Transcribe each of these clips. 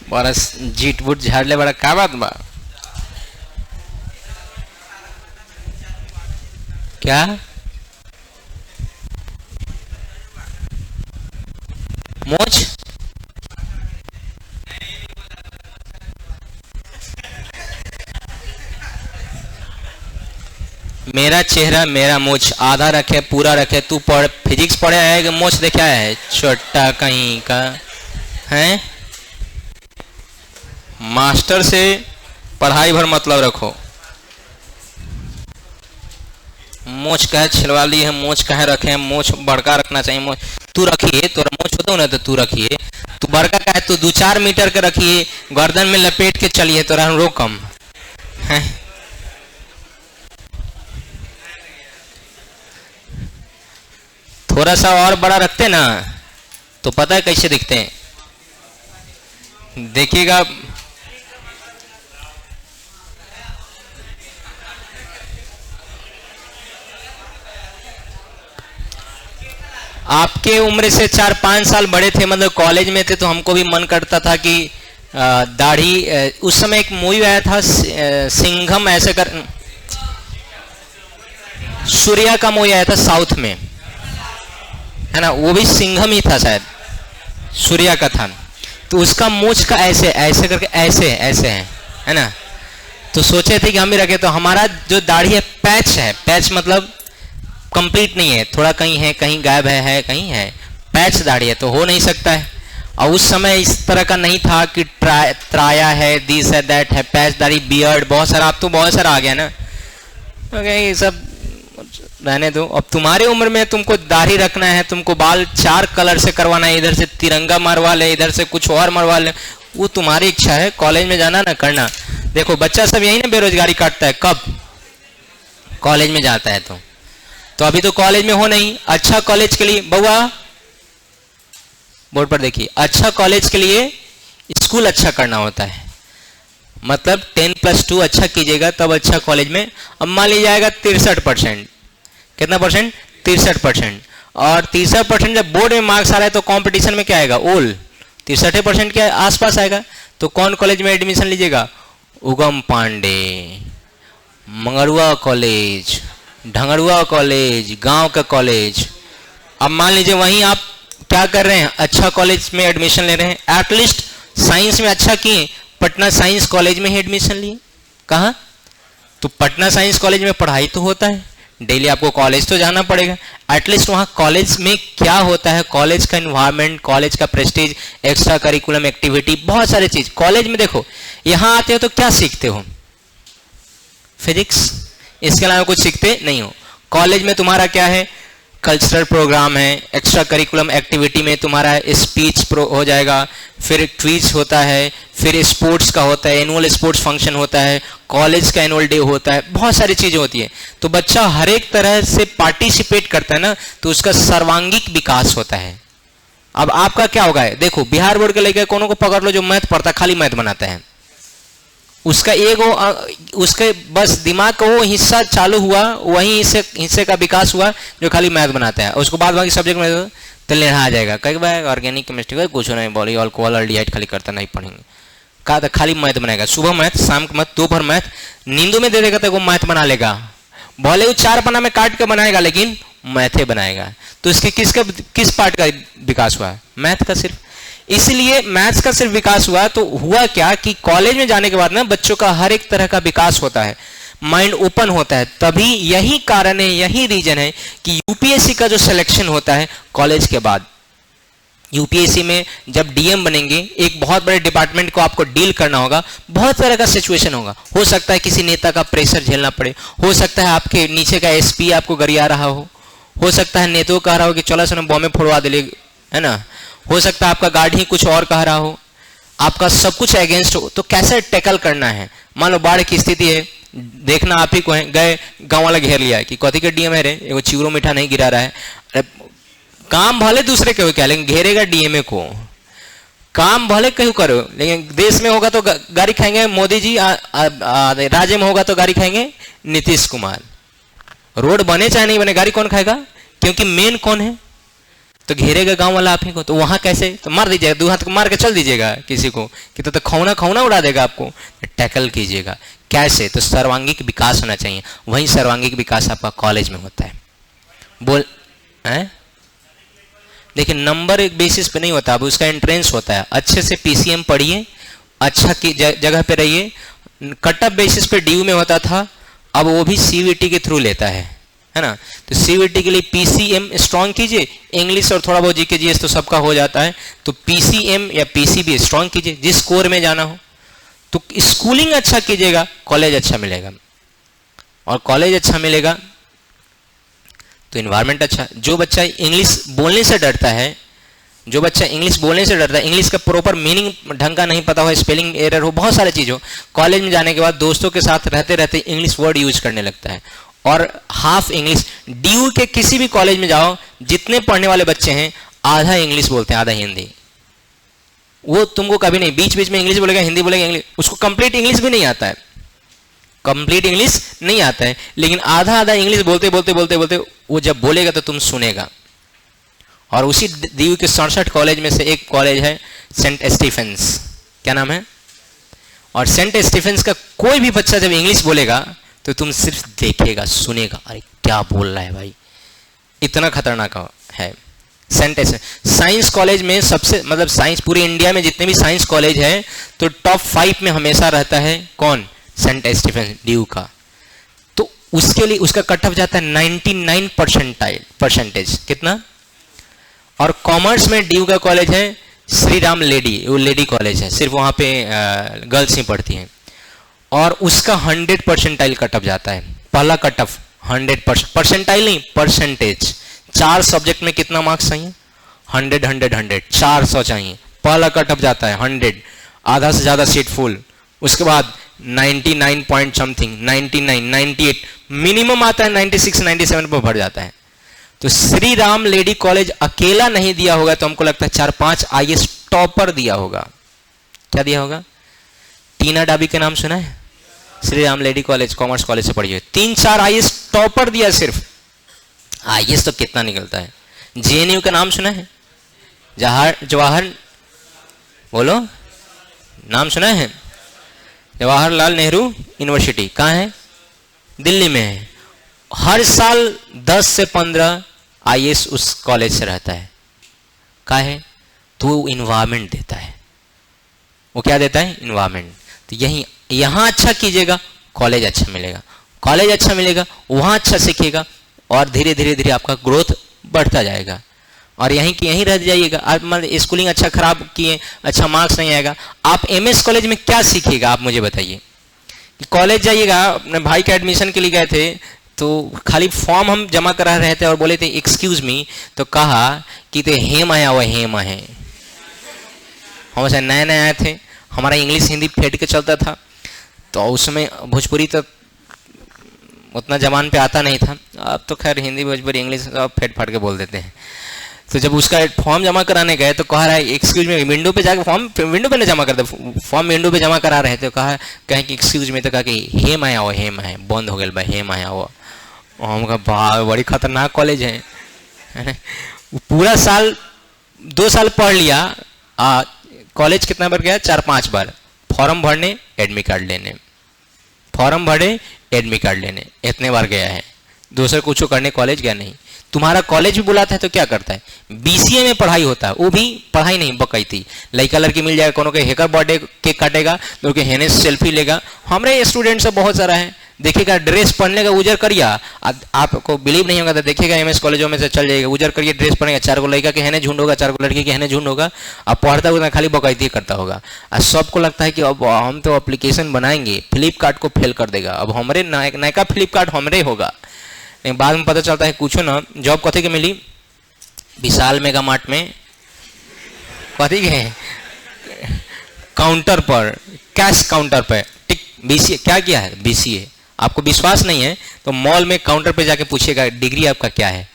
बड़ा जीट बूट झाड़ले बड़ा का बात बा क्या? मोच मेरा चेहरा मेरा मोच आधा रखे पूरा रखे। तू पढ़ फिजिक्स पढ़े है कि मोच देखे आया है छोटा कहीं का है? मास्टर से पढ़ाई भर मतलब रखो। मोच कहे छिलवा ली है, मोच कहे रखे हैं, मोच बड़का रखना चाहिए। मोच तू रखिए, तोरा मोच होता हो ना तो तू रखिए। तू बड़का कहे तो 2-4 मीटर के रखिए, गर्दन में लपेट के चलिए तो रो कम है। थोड़ा सा और बड़ा रखते ना तो पता है कैसे दिखते हैं, देखिएगा। आपके उम्र से 4-5 साल बड़े थे, मतलब कॉलेज में थे, तो हमको भी मन करता था कि दाढ़ी। उस समय एक मूवी आया था सिंघम, ऐसे कर सूर्या का मूवी आया था साउथ में, है ना? वो भी सिंघम ही था शायद, सूर्या का था। तो उसका मूछ का ऐसे ऐसे करके ऐसे ऐसे है ना? तो सोचे थे कि हम भी रखे। तो हमारा जो दाढ़ी है पैच है, पैच मतलब कंप्लीट नहीं है, थोड़ा कहीं है, कहीं गायब है कहीं है, पैच दाढ़ी है, तो हो नहीं सकता है। और उस समय इस तरह का नहीं था कि त्राया है, दिस है, दैट है, पैच दाढ़ी, बियर्ड, बहुत सारा। अब तो बहुत सारा आ गया ना, ये सब रहने दो। अब तुम्हारे उम्र में तुमको दाढ़ी रखना है, तुमको बाल 4 कलर से करवाना है, इधर से तिरंगा मरवा ले, इधर से कुछ और मरवा ले, वो तुम्हारी इच्छा है। कॉलेज में जाना ना करना। देखो बच्चा सब यही ना बेरोजगारी काटता है, कब कॉलेज में जाता है। तो अभी तो कॉलेज में हो नहीं। अच्छा कॉलेज के लिए बउआ बोर्ड पर देखिए, अच्छा कॉलेज के लिए स्कूल अच्छा करना होता है, मतलब 10+2 अच्छा कीजिएगा तब अच्छा कॉलेज में। अब मान लीजिए जाएगा 63%, कितना परसेंट? 63%। और 63% जब बोर्ड में मार्क्स आ रहा है तो कंपटीशन में क्या आएगा? ओल 63% के आसपास आएगा। तो कौन कॉलेज में एडमिशन लीजिएगा? उगम पांडे, मंगरुआ कॉलेज, ढंगरुआ कॉलेज, गांव का कॉलेज। अब मान लीजिए वहीं आप क्या कर रहे हैं, अच्छा कॉलेज में एडमिशन ले रहे हैं, एटलीस्ट साइंस में अच्छा किए, पटना साइंस कॉलेज में ही एडमिशन लिए। कहाँ? तो पटना साइंस कॉलेज में पढ़ाई तो होता है, डेली आपको कॉलेज तो जाना पड़ेगा। एटलीस्ट वहाँ कॉलेज में क्या होता है, कॉलेज का एनवायरनमेंट, कॉलेज का प्रेस्टीज, एक्स्ट्रा करिकुलम एक्टिविटी, बहुत सारे चीज कॉलेज में। देखो यहाँ आते हो तो क्या सीखते हो? फिजिक्स, इसके अलावा कुछ सीखते नहीं हो। कॉलेज में तुम्हारा क्या है? कल्चरल प्रोग्राम है, एक्स्ट्रा करिकुलम एक्टिविटी में तुम्हारा स्पीच हो जाएगा, फिर क्विज होता है, फिर स्पोर्ट्स का होता है, एनुअल स्पोर्ट्स फंक्शन होता है, कॉलेज का एनुअल डे होता है, बहुत सारी चीजें होती है। तो बच्चा हर एक तरह से पार्टिसिपेट करता है ना, तो उसका सर्वांगीण विकास होता है। अब आपका क्या होगा? देखो बिहार बोर्ड के लेकर कोनो को पकड़ लो जो मैथ पढ़ता, खाली मैथ बनाता है, उसका उसके बस दिमाग का वो हिस्सा चालू हुआ, वही हिस्से का विकास हुआ जो खाली मैथ बनाता है। उसको बाद बाकी सब्जेक्ट में तो लेना आ जाएगा, कई बार ऑर्गेनिक केमिस्ट्री कुछ नहीं, बोली अल्कोहल अल्डिहाइड खाली करता, नहीं पढ़ेंगे कहा था, खाली मैथ बनाएगा। सुबह मैथ, शाम को मैथ, दोपहर मैथ, नींदों में दे देगा तो वो मैथ बना लेगा। भले वो 4 पन्ना में काट के बनाएगा लेकिन मैथे बनाएगा। तो इसके किस पार्ट का विकास हुआ है? मैथ का सिर्फ। इसलिए मैथ्स का सिर्फ विकास हुआ। तो हुआ क्या कि कॉलेज में जाने के बाद ना बच्चों का हर एक तरह का विकास होता है, माइंड ओपन होता है। तभी यही कारण है, यही रीजन है कि यूपीएससी का जो सिलेक्शन होता है कॉलेज के बाद, यूपीएससी में जब डीएम बनेंगे, एक बहुत बड़े डिपार्टमेंट को आपको डील करना होगा, बहुत तरह का सिचुएशन होगा। हो सकता है किसी नेता का प्रेशर झेलना पड़े, हो सकता है आपके नीचे का एसपी आपको गरिया रहा हो सकता है नेता कह रहा हो कि चलो सुनो बॉम्बे फोड़वा दे, है ना, हो सकता है आपका गार्ड ही कुछ और कह रहा हो, आपका सब कुछ अगेंस्ट हो। तो कैसे टैकल करना है? मान लो बाढ़ की स्थिति है, देखना आप ही को है, गए गांव वाला घेर लिया कि कथी के डीएम है रे, एगो चिवरो मीठा नहीं गिरा रहा है। अरे काम भले दूसरे के हो क्या, लेकिन घेरेगा डीएमए को। काम भले क्यों करो, लेकिन देश में होगा तो गाड़ी खाएंगे मोदी जी, राज्य में होगा तो गाड़ी खाएंगे नीतीश कुमार। रोड बने चाहे नहीं बने गाड़ी कौन खाएगा? क्योंकि मेन कौन है? तो घेरेगा गांव वाला आप ही को, तो वहां कैसे, तो मार दीजिएगा, दो हाथ को मार के चल दीजिएगा किसी को कि तो खौना खौना उड़ा देगा आपको, टैकल कीजिएगा। कैसे, तो सर्वांगीण विकास होना चाहिए। वही सर्वांगीण विकास आपका कॉलेज में होता है। बोल है, लेकिन नंबर एक बेसिस पे नहीं होता, अब उसका एंट्रेंस होता है। अच्छे से पीसीएम पढ़िए, अच्छा की जगह पे रहिए। कट ऑफ बेसिस पे ड्यू में होता था, अब वो भी सीवीटी के थ्रू लेता है ना। तो सीवीटी के लिए पीसीएम स्ट्रांग कीजिए, इंग्लिश और थोड़ा बहुत जीके जीएस तो सबका हो जाता है, तो पीसीएम या पीसीबी स्ट्रांग कीजिए जिस कोर में जाना हो। तो स्कूलिंग अच्छा कीजिएगा, कॉलेज अच्छा मिलेगा, और कॉलेज अच्छा मिलेगा तो इन्वायरमेंट अच्छा। जो बच्चा इंग्लिश बोलने से डरता है, जो बच्चा इंग्लिश बोलने से डरता है, इंग्लिश का प्रॉपर मीनिंग ढंग का नहीं पता हो, स्पेलिंग एरर हो, बहुत सारी चीज हो, कॉलेज में जाने के बाद दोस्तों के साथ रहते रहते इंग्लिश वर्ड यूज करने लगता है, और हाफ इंग्लिश। ड्यू के किसी भी कॉलेज में जाओ, जितने पढ़ने वाले बच्चे हैं आधा इंग्लिश बोलते हैं, आधा हिंदी। वो तुमको कभी नहीं, बीच बीच में इंग्लिश बोलेगा, हिंदी बोलेगा, इंग्लिश, उसको कंप्लीट इंग्लिश भी नहीं आता है, कंप्लीट इंग्लिश नहीं आता है, लेकिन आधा आधा इंग्लिश बोलते बोलते बोलते बोलते वो जब बोलेगा तो तुम सुनेगा। और उसी दीव के 67 कॉलेज में से एक कॉलेज है सेंट स्टीफेंस, क्या नाम है। और सेंट स्टीफेंस का कोई भी बच्चा जब इंग्लिश बोलेगा तो तुम सिर्फ देखेगा, सुनेगा, अरे क्या बोल रहा है भाई, इतना खतरनाक है। सेंट साइंस कॉलेज में सबसे, मतलब साइंस पूरे इंडिया में जितने भी साइंस कॉलेज है तो टॉप 5 में हमेशा रहता है कौन, सेंट स्टीफेंस ड्यू का। तो उसके लिए उसका कट ऑफ जाता है 99 परसेंटेज, कितना। और कॉमर्स में ड्यू का कॉलेज है श्री राम लेडी, वो लेडी कॉलेज है, सिर्फ वहां पे गर्ल्स ही पढ़ती हैं, और उसका 100% कट ऑफ जाता है। पहला कट ऑफ 100%, परसेंटाइल नहीं, परसेंटेज। 4 सब्जेक्ट में कितना मार्क्स चाहिए, 100 100 100, 400 चाहिए। पहला कट ऑफ जाता है 100, आधा से ज्यादा सीट फुल। उसके बाद 99 पॉइंट समथिंग, 99 98, मिनिमम आता है 96 97 पर भर जाता है। तो श्री राम लेडी कॉलेज अकेला नहीं दिया होगा तो हमको लगता है 4-5 आईएएस टॉपर दिया होगा। क्या दिया होगा, टीना डाबी के नाम सुना है, Shri Ram lady college commerce college से पढ़ी है, 3-4 आईएएस टॉपर दिया सिर्फ। आईएएस तो कितना निकलता है। जेएनयू का नाम सुना है, जवाहर, बोलो नाम सुना है, जवाहरलाल नेहरू यूनिवर्सिटी कहाँ है, दिल्ली में है। हर साल 10 से 15 आईएएस उस कॉलेज से रहता है। क्या है, तो वो इन्वायरमेंट देता है। वो क्या देता है, इन्वायरमेंट। तो यही यहां अच्छा कीजिएगा, कॉलेज अच्छा मिलेगा, कॉलेज अच्छा मिलेगा, वहां अच्छा सीखिएगा, और धीरे धीरे धीरे आपका ग्रोथ बढ़ता जाएगा। और यहीं की यहीं रह जाइएगा। आप मतलब स्कूलिंग अच्छा खराब किए, अच्छा मार्क्स नहीं आएगा, आप एमएस कॉलेज में क्या सीखिएगा, आप मुझे बताइए। कॉलेज जाइएगा, अपने भाई के एडमिशन के लिए गए थे, तो खाली फॉर्म हम जमा करा रहे थे और बोले थे एक्सक्यूज मी, तो कहा कि तो हेम आया हुआ, हेम है। हम ऐसे नए नए आए थे, हमारा इंग्लिश हिंदी फेंट के चलता था, तो उसमें भोजपुरी तो उतना जबान पे आता नहीं था। अब तो खैर हिंदी भोजपुरी इंग्लिश सब फेंट फाट के बोल देते हैं। तो जब उसका फॉर्म जमा कराने गए तो कह रहा है एक्सक्यूज मी, विंडो पे जाकर फॉर्म विंडो पे नहीं जमा करते, फॉर्म विंडो पे जमा करा रहे थे, कहा कहें कि एक्सक्यूज मी, तो कहा कि हेम आया हुआ, हेम है, बंद हो गया भाई, हेम आया हुआ। हम कहा बड़ी खतरनाक कॉलेज है। पूरा साल 2 साल पढ़ लिया, कॉलेज कितना बार गया, 4-5 बार, फॉर्म भरने एडमिट कार्ड लेने, फॉर्म भरे एडमिट कार्ड लेने, इतने बार गया है। दूसरे कुछ करने कॉलेज गया नहीं। तुम्हारा कॉलेज भी बुलाता है तो क्या करता है, बीसीए में पढ़ाई होता है, वो भी पढ़ाई नहीं बकैती, लड़का लड़की मिल जाएगा, कोनो के हैकर बर्थडे केक काटेगा, तो के हेने सेल्फी लेगा। हमारे स्टूडेंट सब बहुत सारा है, देखिएगा ड्रेस पहनने का उजर करिया, आपको बिलीव नहीं होगा तो देखिएगा एमएस कॉलेजों में से चल जाएगा, उजर करिए ड्रेस पहनेगा, 4 गो लड़का के हेने झुंड होगा, 4 गो लड़की के हेने झुंड होगा, अब पढ़ता होगा खाली बकैती करता होगा। और सबको लगता है कि अब हम तो एप्लीकेशन बनाएंगे, फ्लिपकार्ट को फेल कर देगा, अब हमारे नयका फ्लिपकार्ट हमारे होगा। लेकिन बाद में पता चलता है कुछ ना, जॉब कथी के मिली, विशाल मेगा मार्ट में, कथी के काउंटर पर, कैश काउंटर पर, टिक बीसीए, क्या किया है बीसीए। आपको विश्वास नहीं है तो मॉल में काउंटर पे जाके पूछिएगा डिग्री आपका क्या है,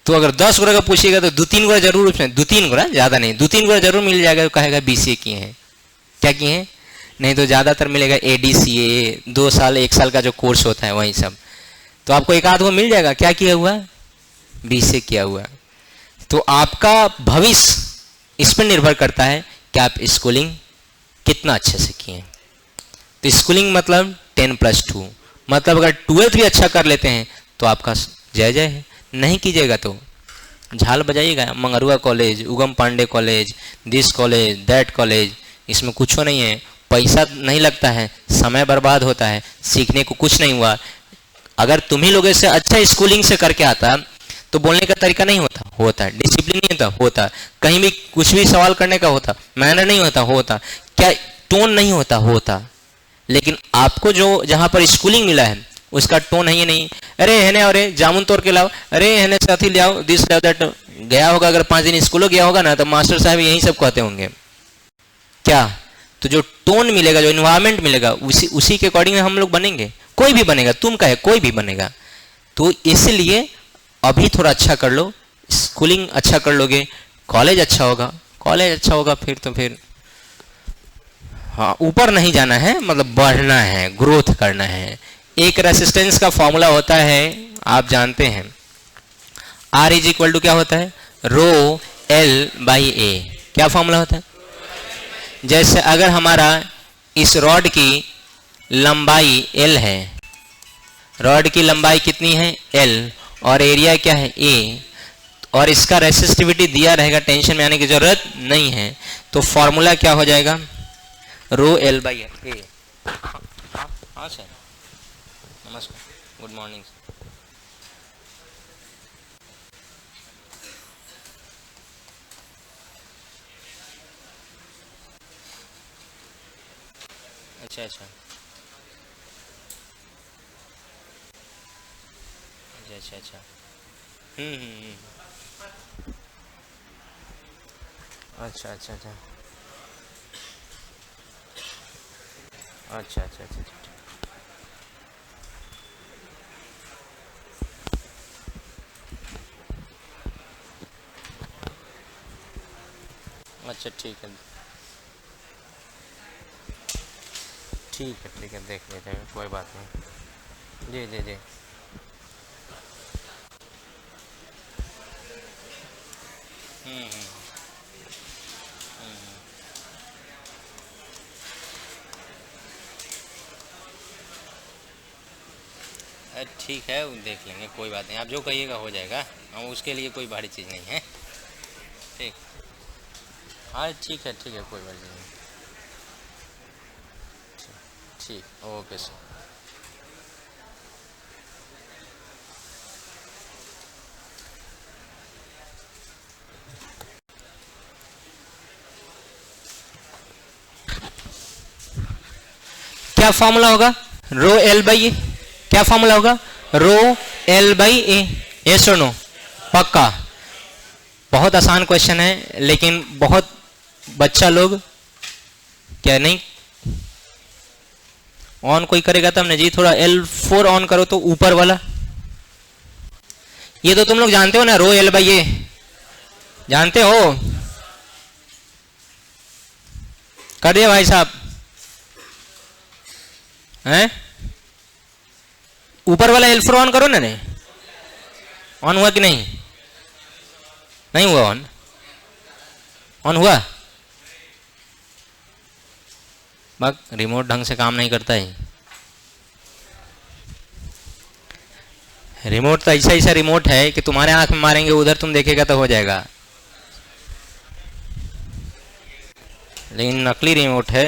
तो अगर 10 गुना का पूछिएगा तो 2-3 गुना जरूर, उसमें 2-3 गुना ज्यादा नहीं, 2-3 गुना जरूर मिल जाएगा, तो कहेगा बीसीए किए हैं, क्या किए हैं, नहीं तो ज्यादातर मिलेगा एडीसीए, 2 साल 1 साल का जो कोर्स होता है वही सब, तो आपको एक आध वो मिल जाएगा, क्या किया हुआ, बीसीए किया हुआ। तो आपका भविष्य इस पर निर्भर करता है कि आप स्कूलिंग कितना अच्छे से किए। तो स्कूलिंग मतलब 10+2, मतलब अगर 12th भी अच्छा कर लेते हैं तो आपका जय जय है। नहीं कीजिएगा तो झाल बजाइएगा। Mangrua college, Ugam Pandey college, this college, that college, इसमें कुछ नहीं है, पैसा नहीं लगता है, समय बर्बाद होता है, सीखने को कुछ नहीं हुआ। अगर तुम ही लोग से अच्छा स्कूलिंग से करके आता तो बोलने का तरीका नहीं होता डिसिप्लिन नहीं होता, कहीं भी कुछ भी सवाल करने का होता, मैनर नहीं होता, क्या टोन नहीं होता। लेकिन आपको जो जहां पर स्कूलिंग मिला है उसका टोन है ही नहीं। अरे है ना, अरे जामुन तोड़ के लाओ, अरे है ना साथी ले आओ, दिस दैट। गया होगा अगर 5 दिन स्कूलों गया होगा ना तो मास्टर साहब यही सब कहते होंगे क्या। तो जो टोन मिलेगा, जो इन्वायरमेंट मिलेगा, उसी के अकॉर्डिंग हम लोग बनेंगे। कोई भी बनेगा, तुम कहे कोई भी बनेगा। तो इसलिए अभी थोड़ा अच्छा कर लो, स्कूलिंग अच्छा कर लोगे, कॉलेज अच्छा होगा, फिर तो फिर हाँ ऊपर नहीं जाना है, मतलब बढ़ना है, ग्रोथ करना है। एक रेसिस्टेंस का फॉर्मूला होता है, आप जानते हैं, R इज इक्वल टू क्या होता है, रो एल बाई ए। क्या फॉर्मूला होता है? जैसे अगर हमारा इस रॉड की लंबाई L है, रॉड की लंबाई कितनी है L, और एरिया क्या है A, और इसका रेसिस्टिविटी दिया रहेगा, टेंशन में आने की जरूरत नहीं है। तो फॉर्मूला क्या हो जाएगा, रो एल बाई ए। हाँ सर, नमस्कार, गुड मॉर्निंग। अच्छा अच्छा अच्छा अच्छा। अच्छा अच्छा अच्छा अच्छा अच्छा अच्छा अच्छा। ठीक है ठीक है, देख लेते हैं, कोई बात नहीं। जी जी जी। हम्म। ठीक है, वो देख लेंगे, कोई बात नहीं, आप जो कहिएगा हो जाएगा, हम उसके लिए कोई भारी चीज़ नहीं है। ठीक। हाँ ठीक है, कोई बात नहीं। ठीक, ओके सर। क्या फॉर्मूला होगा, रो एल बाई ए। क्या फॉर्मूला होगा, रो एल बाई ए। यस और नो, पक्का। बहुत आसान क्वेश्चन है, लेकिन बहुत बच्चा लोग क्या नहीं ऑन कोई करेगा तब ना जी, थोड़ा L4 ऑन करो तो ऊपर वाला। ये तो तुम लोग जानते हो ना, रो एल बाई ए, जानते हो। कर दिया भाई साहब, हैं ऊपर वाला L4 ऑन करो ना। नहीं ऑन हुआ कि नहीं, नहीं हुआ ऑन, ऑन हुआ। बस रिमोट ढंग से काम नहीं करता है। रिमोट तो ऐसा ऐसा रिमोट है कि तुम्हारे आंख में मारेंगे उधर तुम देखेगा तो हो जाएगा, लेकिन नकली रिमोट है।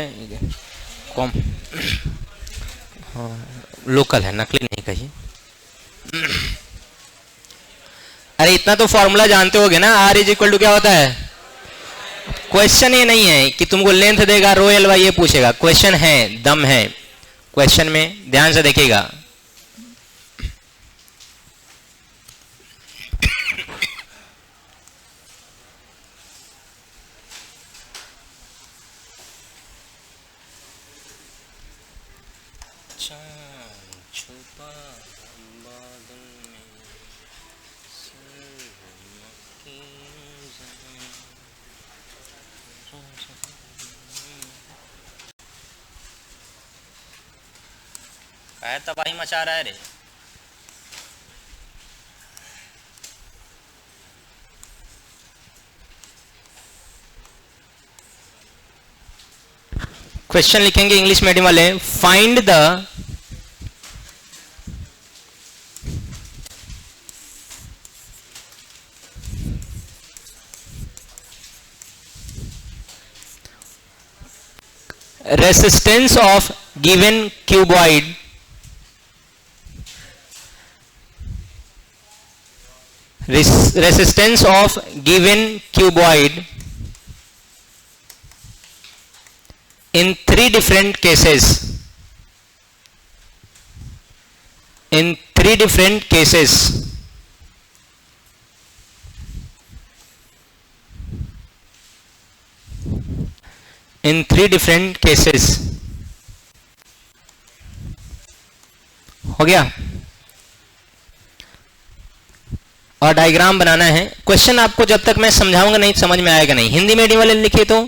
कॉम हाँ, लोकल है, नकली नहीं कही। अरे इतना तो फॉर्मूला जानते होगे ना, R इज इक्वल टू क्या होता है। क्वेश्चन ये नहीं है कि तुमको लेंथ देगा रो एल बाई ये पूछेगा, क्वेश्चन है, दम है क्वेश्चन में, ध्यान से देखिएगा। पैर तबाही मचा रहा है रे। क्वेश्चन लिखेंगे इंग्लिश मीडियम वाले, find the resistance of given cuboid resistance of given cuboid in three different cases, in three different cases. In three different cases. हो गया। और डायग्राम बनाना है। क्वेश्चन आपको जब तक मैं समझाऊंगा नहीं समझ में आएगा नहीं। हिंदी मीडियम वाले लिखे तो,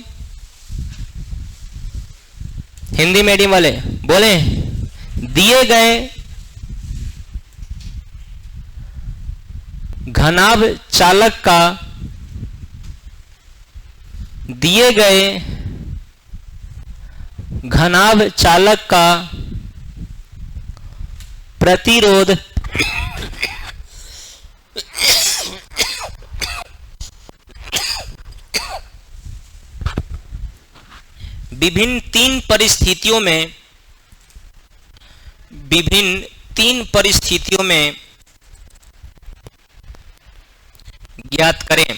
हिंदी मीडियम वाले बोले, दिए गए घनाभ चालक का, दिए गए घनाभ चालक का प्रतिरोध विभिन्न तीन परिस्थितियों में, विभिन्न तीन परिस्थितियों में ज्ञात करें।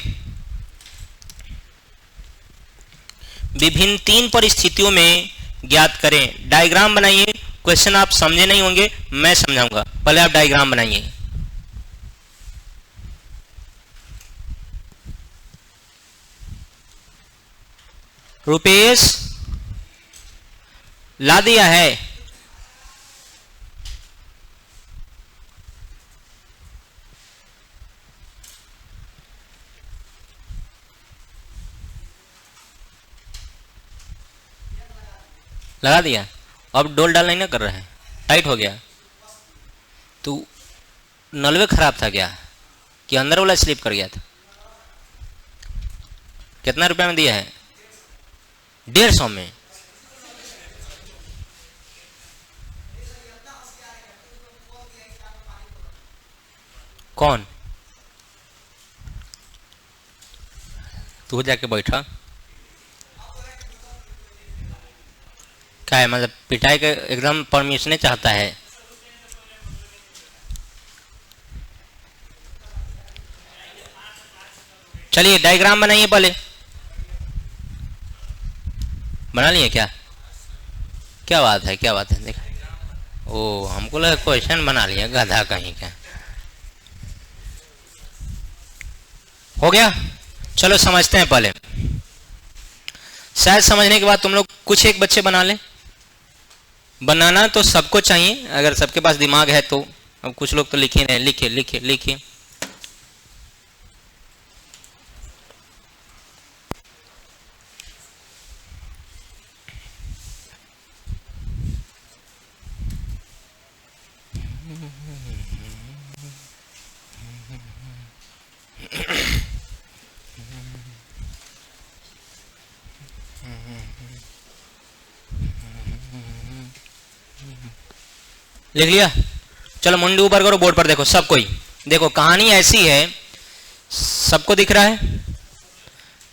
विभिन्न तीन परिस्थितियों में ज्ञात करें। डायग्राम बनाइए। क्वेश्चन आप समझे नहीं होंगे, मैं समझाऊंगा, पहले आप डायग्राम बनाइए। रुपेश ला दिया है। लगा दिया। अब डोल डाल नहीं ना कर रहा है, टाइट हो गया। तो नलवे खराब था क्या कि अंदर वाला स्लिप कर गया था? कितना रुपया में दिया है? 150 में। कौन? तू जाके बैठा। क्या है मतलब पिटाई का एकदम परमिशन चाहता है? चलिए डायग्राम बनाइए पहले। बना लिए क्या? क्या बात है, क्या बात है। देखा, ओ हमको लगा क्वेश्चन बना लिया, गधा कहीं का। हो गया। चलो समझते हैं पहले। शायद समझने के बाद तुम लोग कुछ एक बच्चे बना लें। बनाना तो सबको चाहिए, अगर सबके पास दिमाग है तो। अब कुछ लोग तो लिखे नहीं, लिखे लिखे लिखे। लिख लिया? चलो मुंडी ऊपर करो, बोर्ड पर देखो सब कोई। देखो कहानी ऐसी है, सबको दिख रहा है?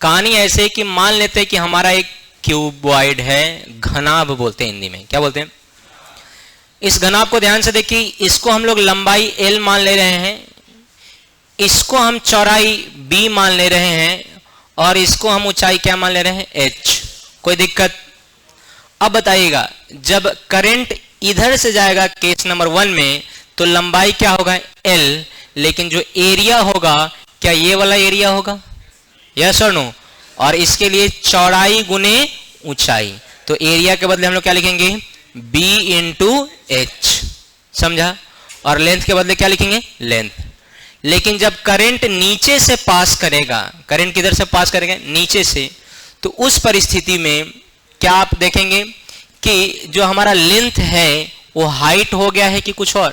कहानी ऐसे है कि मान लेते हैं कि हमारा एक क्यूबॉइड है, घनाभ बोलते हैं हिंदी में। क्या बोलते हैं? इस घनाभ को ध्यान से देखिए। इसको हम लोग लंबाई L मान ले रहे हैं, इसको हम चौड़ाई B मान ले रहे हैं, और इसको हम ऊंचाई क्या मान ले रहे हैं? H। कोई दिक्कत? अब बताइएगा, जब करंट इधर से जाएगा केस नंबर 1 में, तो लंबाई क्या होगा? L, लेकिन जो एरिया होगा क्या ये वाला एरिया होगा? यस और नो? और इसके लिए चौड़ाई गुने ऊंचाई, तो एरिया के बदले हम लोग क्या लिखेंगे? B into H। समझा? और लेंथ के बदले क्या लिखेंगे? लेंथ। लेकिन जब करंट नीचे से पास करेगा, करंट किधर से पास करेगा? नीचे से, तो उस परिस्थिति में क्या आप देखेंगे कि जो हमारा लेंथ है वो हाइट हो गया है कि कुछ और?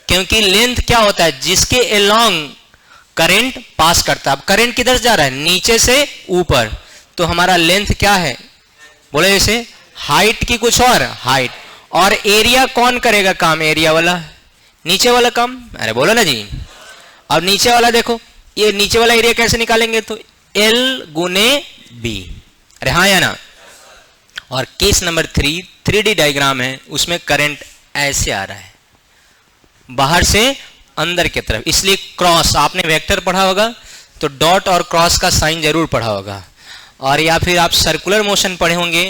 क्योंकि लेंथ क्या होता है? जिसके अलोंग करंट पास करता है। अब करंट किधर से जा रहा है? नीचे से ऊपर, तो हमारा लेंथ क्या है? बोले जैसे हाइट की कुछ और हाइट, और एरिया कौन करेगा काम? एरिया वाला, नीचे वाला काम। अरे बोलो ना जी। अब नीचे वाला देखो, ये नीचे वाला एरिया कैसे निकालेंगे? तो L गुने B। अरे हाँ या ना? और केस नंबर 3 3D डायग्राम है, उसमें करंट ऐसे आ रहा है बाहर से अंदर की तरफ, इसलिए क्रॉस, आपने वेक्टर पढ़ा होगा तो डॉट और क्रॉस का साइन जरूर पढ़ा होगा, और या फिर आप सर्कुलर मोशन पढ़े होंगे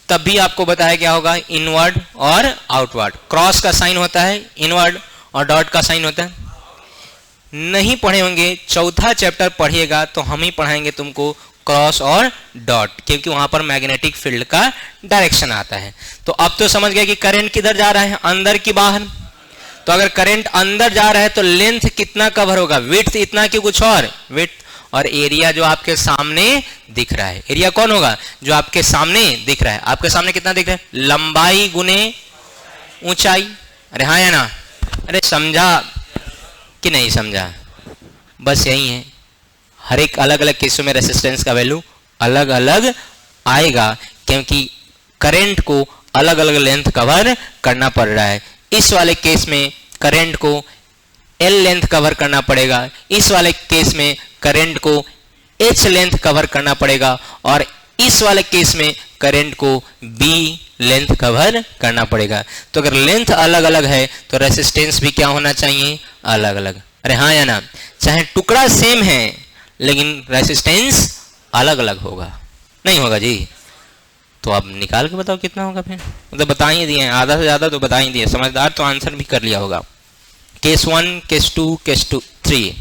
तब भी आपको बताया क्या होगा? इनवर्ड और आउटवर्ड। क्रॉस का साइन होता है इनवर्ड और डॉट का साइन होता है। नहीं पढ़े होंगे, चौथा चैप्टर पढ़िएगा तो हम ही पढ़ाएंगे तुमको क्रॉस और डॉट, क्योंकि वहां पर मैग्नेटिक फील्ड का डायरेक्शन आता है। तो अब तो समझ गया कि करंट किधर जा रहा है, अंदर की बाहर। तो अगर करंट अंदर जा रहा है तो लेंथ कितना कवर होगा? विड्थ इतना कि कुछ और? विड्थ। और एरिया जो आपके सामने दिख रहा है, एरिया कौन होगा? जो आपके सामने दिख रहा है। आपके सामने कितना दिख रहा है? लंबाई गुने ऊंचाई। अरे हाँ या ना? अरे समझा कि नहीं समझा? बस यही है, हर एक अलग अलग केसों में रेसिस्टेंस का वैल्यू अलग अलग आएगा, क्योंकि करंट को अलग अलग लेंथ कवर करना पड़ रहा है। इस वाले केस में करंट को L लेंथ कवर करना पड़ेगा, इस वाले केस में करंट को H लेंथ कवर करना पड़ेगा, और इस वाले केस में करंट को B लेंथ कवर करना पड़ेगा। तो अगर लेंथ अलग अलग है तो रेसिस्टेंस भी क्या होना चाहिए? अलग अलग। अरे हाँ या ना? चाहे टुकड़ा सेम है लेकिन रेसिस्टेंस अलग अलग होगा, नहीं होगा जी? तो आप निकाल के बताओ कितना होगा फिर। मतलब बता ही दिए, आधा से ज्यादा तो बता ही दिए, समझदार तो आंसर भी कर लिया होगा। Case 1, case 2, case 3।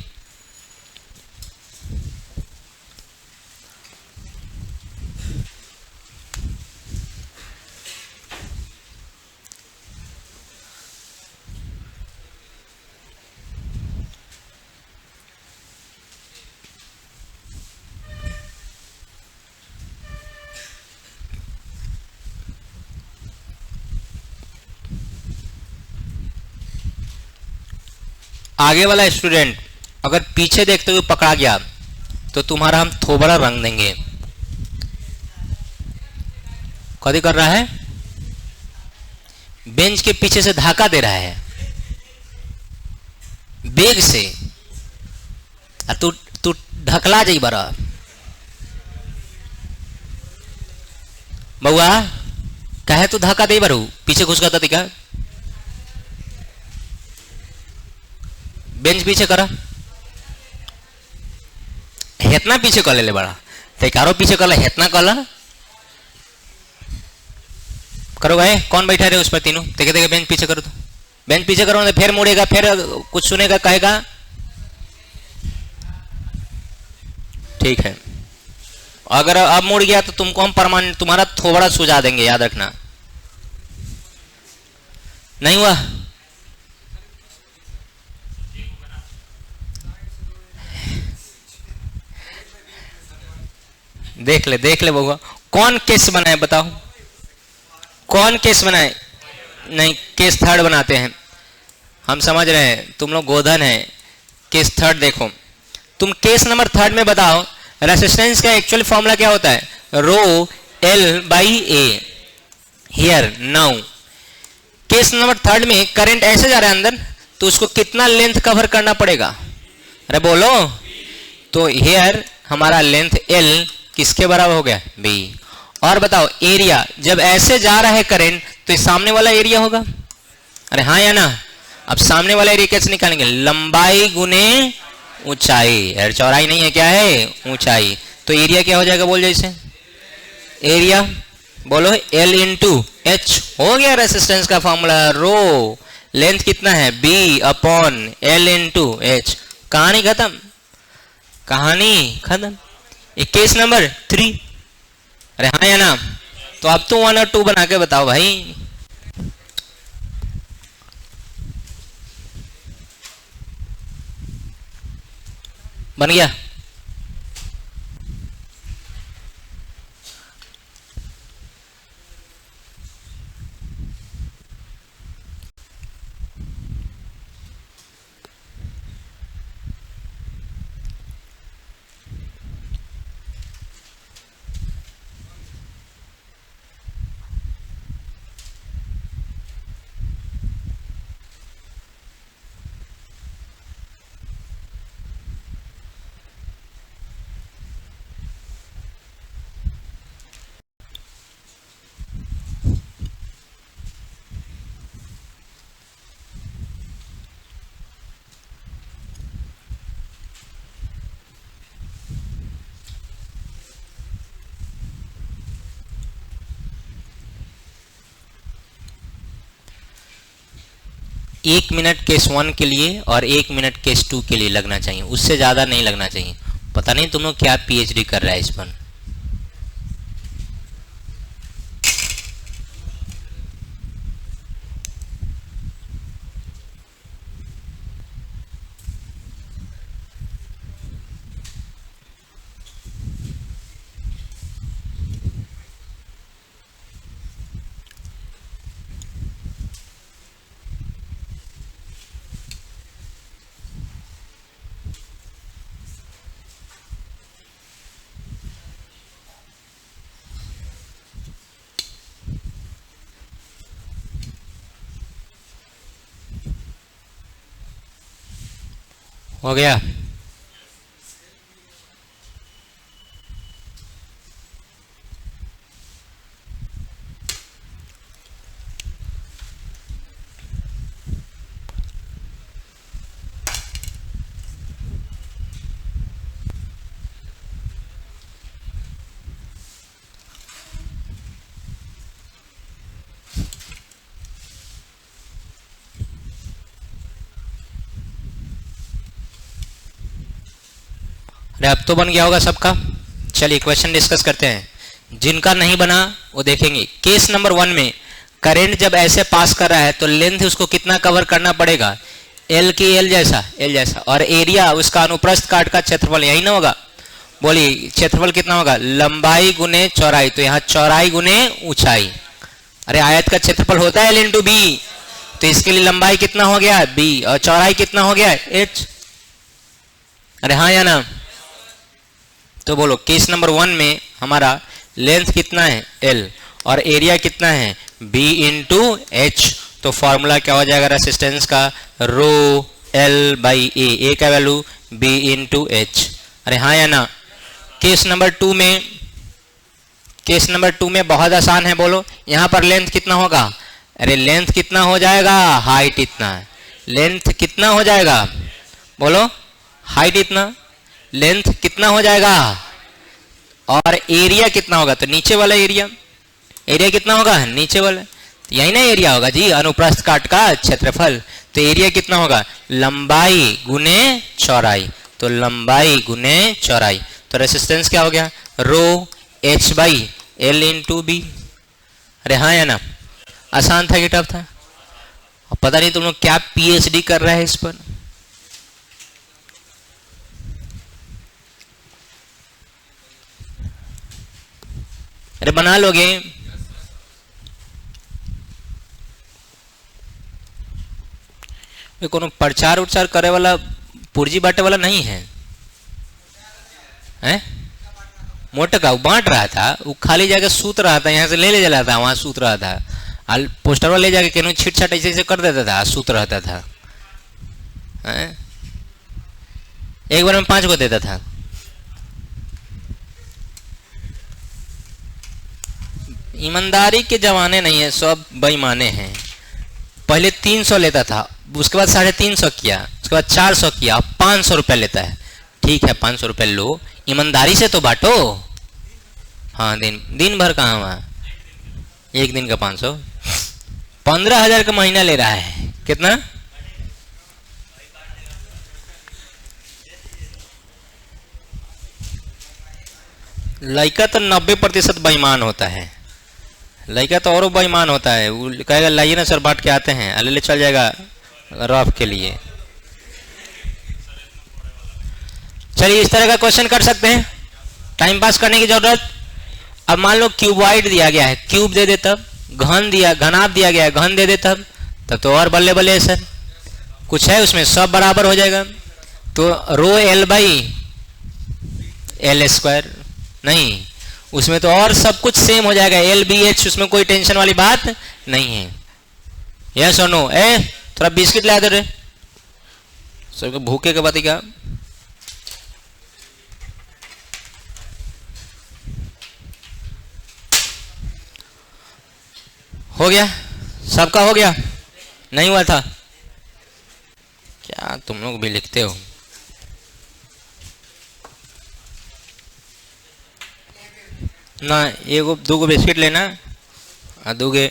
आगे वाला स्टूडेंट अगर पीछे देखते हुए पकड़ा गया तो तुम्हारा हम थोबड़ा रंग देंगे। कभी कर रहा है? बेंच के पीछे से धक्का दे रहा है बेग से, तू तू ढकला जाई बरा बउआ, कहे तू धक्का दे बरू पीछे घुस का दिखा। बेंच पीछे करा, हेतना पीछे कर ले बड़ा, तेकारो पीछे कर, हेतना कर करो। भाई कौन बैठा रहे उस पर? तीनों देखे देखे बेंच पीछे करो। तो बेंच पीछे करो, फिर मुड़ेगा, फिर कुछ सुनेगा, कहेगा। ठीक है, अगर अब मुड़ गया तो तुमको हम परमानेंट तुम्हारा थोबड़ा सुझा देंगे, याद रखना। नहीं हुआ? देख ले बउआ, कौन केस बनाए बताओ? कौन केस बनाए? नहीं, केस थर्ड बनाते हैं। हम समझ रहे हैं तुम लोग गोधन है। केस थर्ड देखो, तुम केस नंबर थर्ड में बताओ रेसिस्टेंस का एक्चुअल फॉर्मूला क्या होता है? रो L by A. Here now case number third में करंट ऐसे जा रहा है अंदर, तो उसको कितना लेंथ कवर करना पड़ेगा? अरे बोलो। तो हियर हमारा लेंथ L किसके बराबर हो गया? B। और बताओ एरिया, जब ऐसे जा रहा है करंट तो ये सामने वाला एरिया होगा। अरे हाँ या ना? अब सामने वाला एरिया कैसे निकालेंगे? लंबाई गुने ऊंचाई। यार चौड़ाई नहीं है, क्या है? ऊंचाई। तो एरिया क्या हो जाएगा? बोल जैसे एरिया बोलो L इंटू H। हो गया रेसिस्टेंस का फॉर्मूला। रो लेंथ कितना है? B upon L into H। कहानी खत्म, कहानी खत्म। Case number 3। अरे हाँ या ना? तो अब तो 1 और 2 बना के बताओ भाई। बन गया? 1 मिनट केस 1 के लिए और 1 मिनट केस 2 के लिए लगना चाहिए, उससे ज़्यादा नहीं लगना चाहिए। पता नहीं तुम लोग क्या पीएचडी कर रहा है इस पर। हो गया? अरे अब तो बन गया होगा सबका। चलिए क्वेश्चन डिस्कस करते हैं। जिनका नहीं बना वो देखेंगे। केस नंबर 1 में करंट जब ऐसे पास कर रहा है तो लेंथ उसको कितना कवर करना पड़ेगा? एल की एल जैसा, और एरिया उसका अनुप्रस्थ काट का क्षेत्रफल, यही ना होगा? बोलिए क्षेत्रफल कितना होगा? लंबाई गुने चौड़ाई, तो यहाँ चौड़ाई गुने ऊंचाई। अरे आयत का क्षेत्रफल होता है एल इंटू बी, तो इसके लिए लंबाई कितना हो गया? बी, और चौड़ाई कितना हो गया? एच। अरे हाँ या ना? तो बोलो केस नंबर 1 में हमारा लेंथ कितना है? एल, और एरिया कितना है? B into H. तो फॉर्मूला क्या हो जाएगा रेसिस्टेंस का? रो एल बाई ए का वैल्यू बी इंटू एच। अरे हाँ या ना? केस नंबर 2 में बहुत आसान है। बोलो यहां पर लेंथ कितना होगा? अरे लेंथ कितना हो जाएगा? हाइट इतना। लेंथ कितना हो जाएगा? बोलो हाइट इतना, लेंथ कितना हो जाएगा, और एरिया कितना होगा? तो नीचे वाला एरिया कितना होगा? नीचे वाला। तो यही ना एरिया होगा जी, अनुप्रस्थ काट का क्षेत्रफल। तो एरिया कितना होगा? लंबाई गुने चौड़ाई, तो लंबाई गुने चौड़ाई। तो रेसिस्टेंस क्या हो गया? Rho H by L into B. अरे हाँ या ना? आसान था कि टफ था? पता नहीं तुम लोग क्या पीएचडी कर रहे हैं इस पर। अरे बना लोगे? कोनो प्रचार उचार करे वाला, पुर्जी बांटे वाला नहीं है, हैं? मोटका वो बांट रहा था, वो खाली जाके सूत रहा था, यहाँ से ले चला था, वहां सूत रहा था। पोस्टर वाला ले जाके केनू छीट छाट ऐसे कर देता था, सूत रहता था, हैं? एक बार में 5 को देता था। ईमानदारी के जमाने नहीं है, सब बेईमाने हैं। पहले 300 लेता था, उसके बाद 350 किया, उसके बाद 400 किया, 500 रुपया लेता है। ठीक है 500 रुपया लो, ईमानदारी से तो बांटो। हाँ दिन भर कहाँ वहाँ, एक दिन का 500, 15,000 का महीना ले रहा है। कितना? लड़का तो 90% बेईमान होता है। लड़का तो और बेईमान होता है, वो कहेगा लाइए ना सर बांट के आते हैं, अले ले चल जाएगा रफ के लिए। चलिए इस तरह का क्वेश्चन कर सकते हैं, टाइम पास करने की जरूरत। अब मान लो क्यूबॉइड दिया गया है, क्यूब दे दे, तब घनाभ दिया गया है, घन दे दे, तब तो और बल्ले बल्ले सर कुछ है उसमें, सब बराबर हो जाएगा। तो रो एल बाई एल स्क्वायर, नहीं उसमें तो और सब कुछ सेम हो जाएगा, एल बी एच, उसमें कोई टेंशन वाली बात नहीं है। यस और नो? ए थोड़ा बिस्किट ला दे रे, सबको भूखे के बात क्या। हो गया? सबका हो गया? नहीं हुआ था क्या? तुम लोग भी लिखते हो। ना एगो दूगो बिस्किट लेना, आ दूगे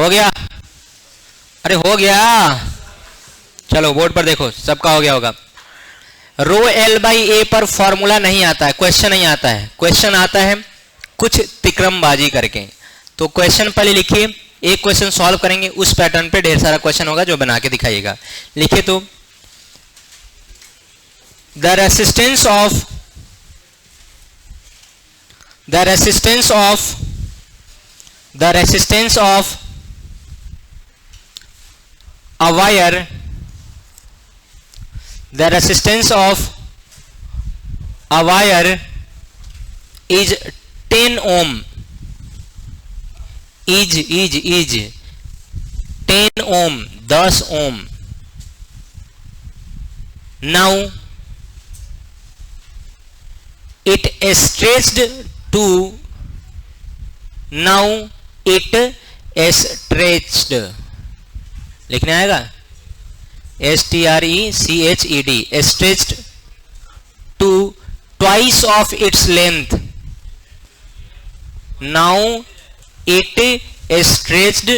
हो गया? अरे हो गया, चलो बोर्ड पर देखो, सबका हो गया होगा। रो एल बाई ए पर फॉर्मूला नहीं आता है, क्वेश्चन नहीं आता है, क्वेश्चन आता है कुछ तिक्रमबाजी करके। तो क्वेश्चन पहले लिखिए, एक क्वेश्चन सॉल्व करेंगे, उस पैटर्न पे ढेर सारा क्वेश्चन होगा जो बना के दिखाइएगा। लिखिए तो, the resistance of a wire, the resistance of a wire is 10 ohm, is 10 ohm, 10 ohm. Now it stretched to, now it stretched, लिखने आएगा STRECHED, stretched to twice of its length. Now it stretched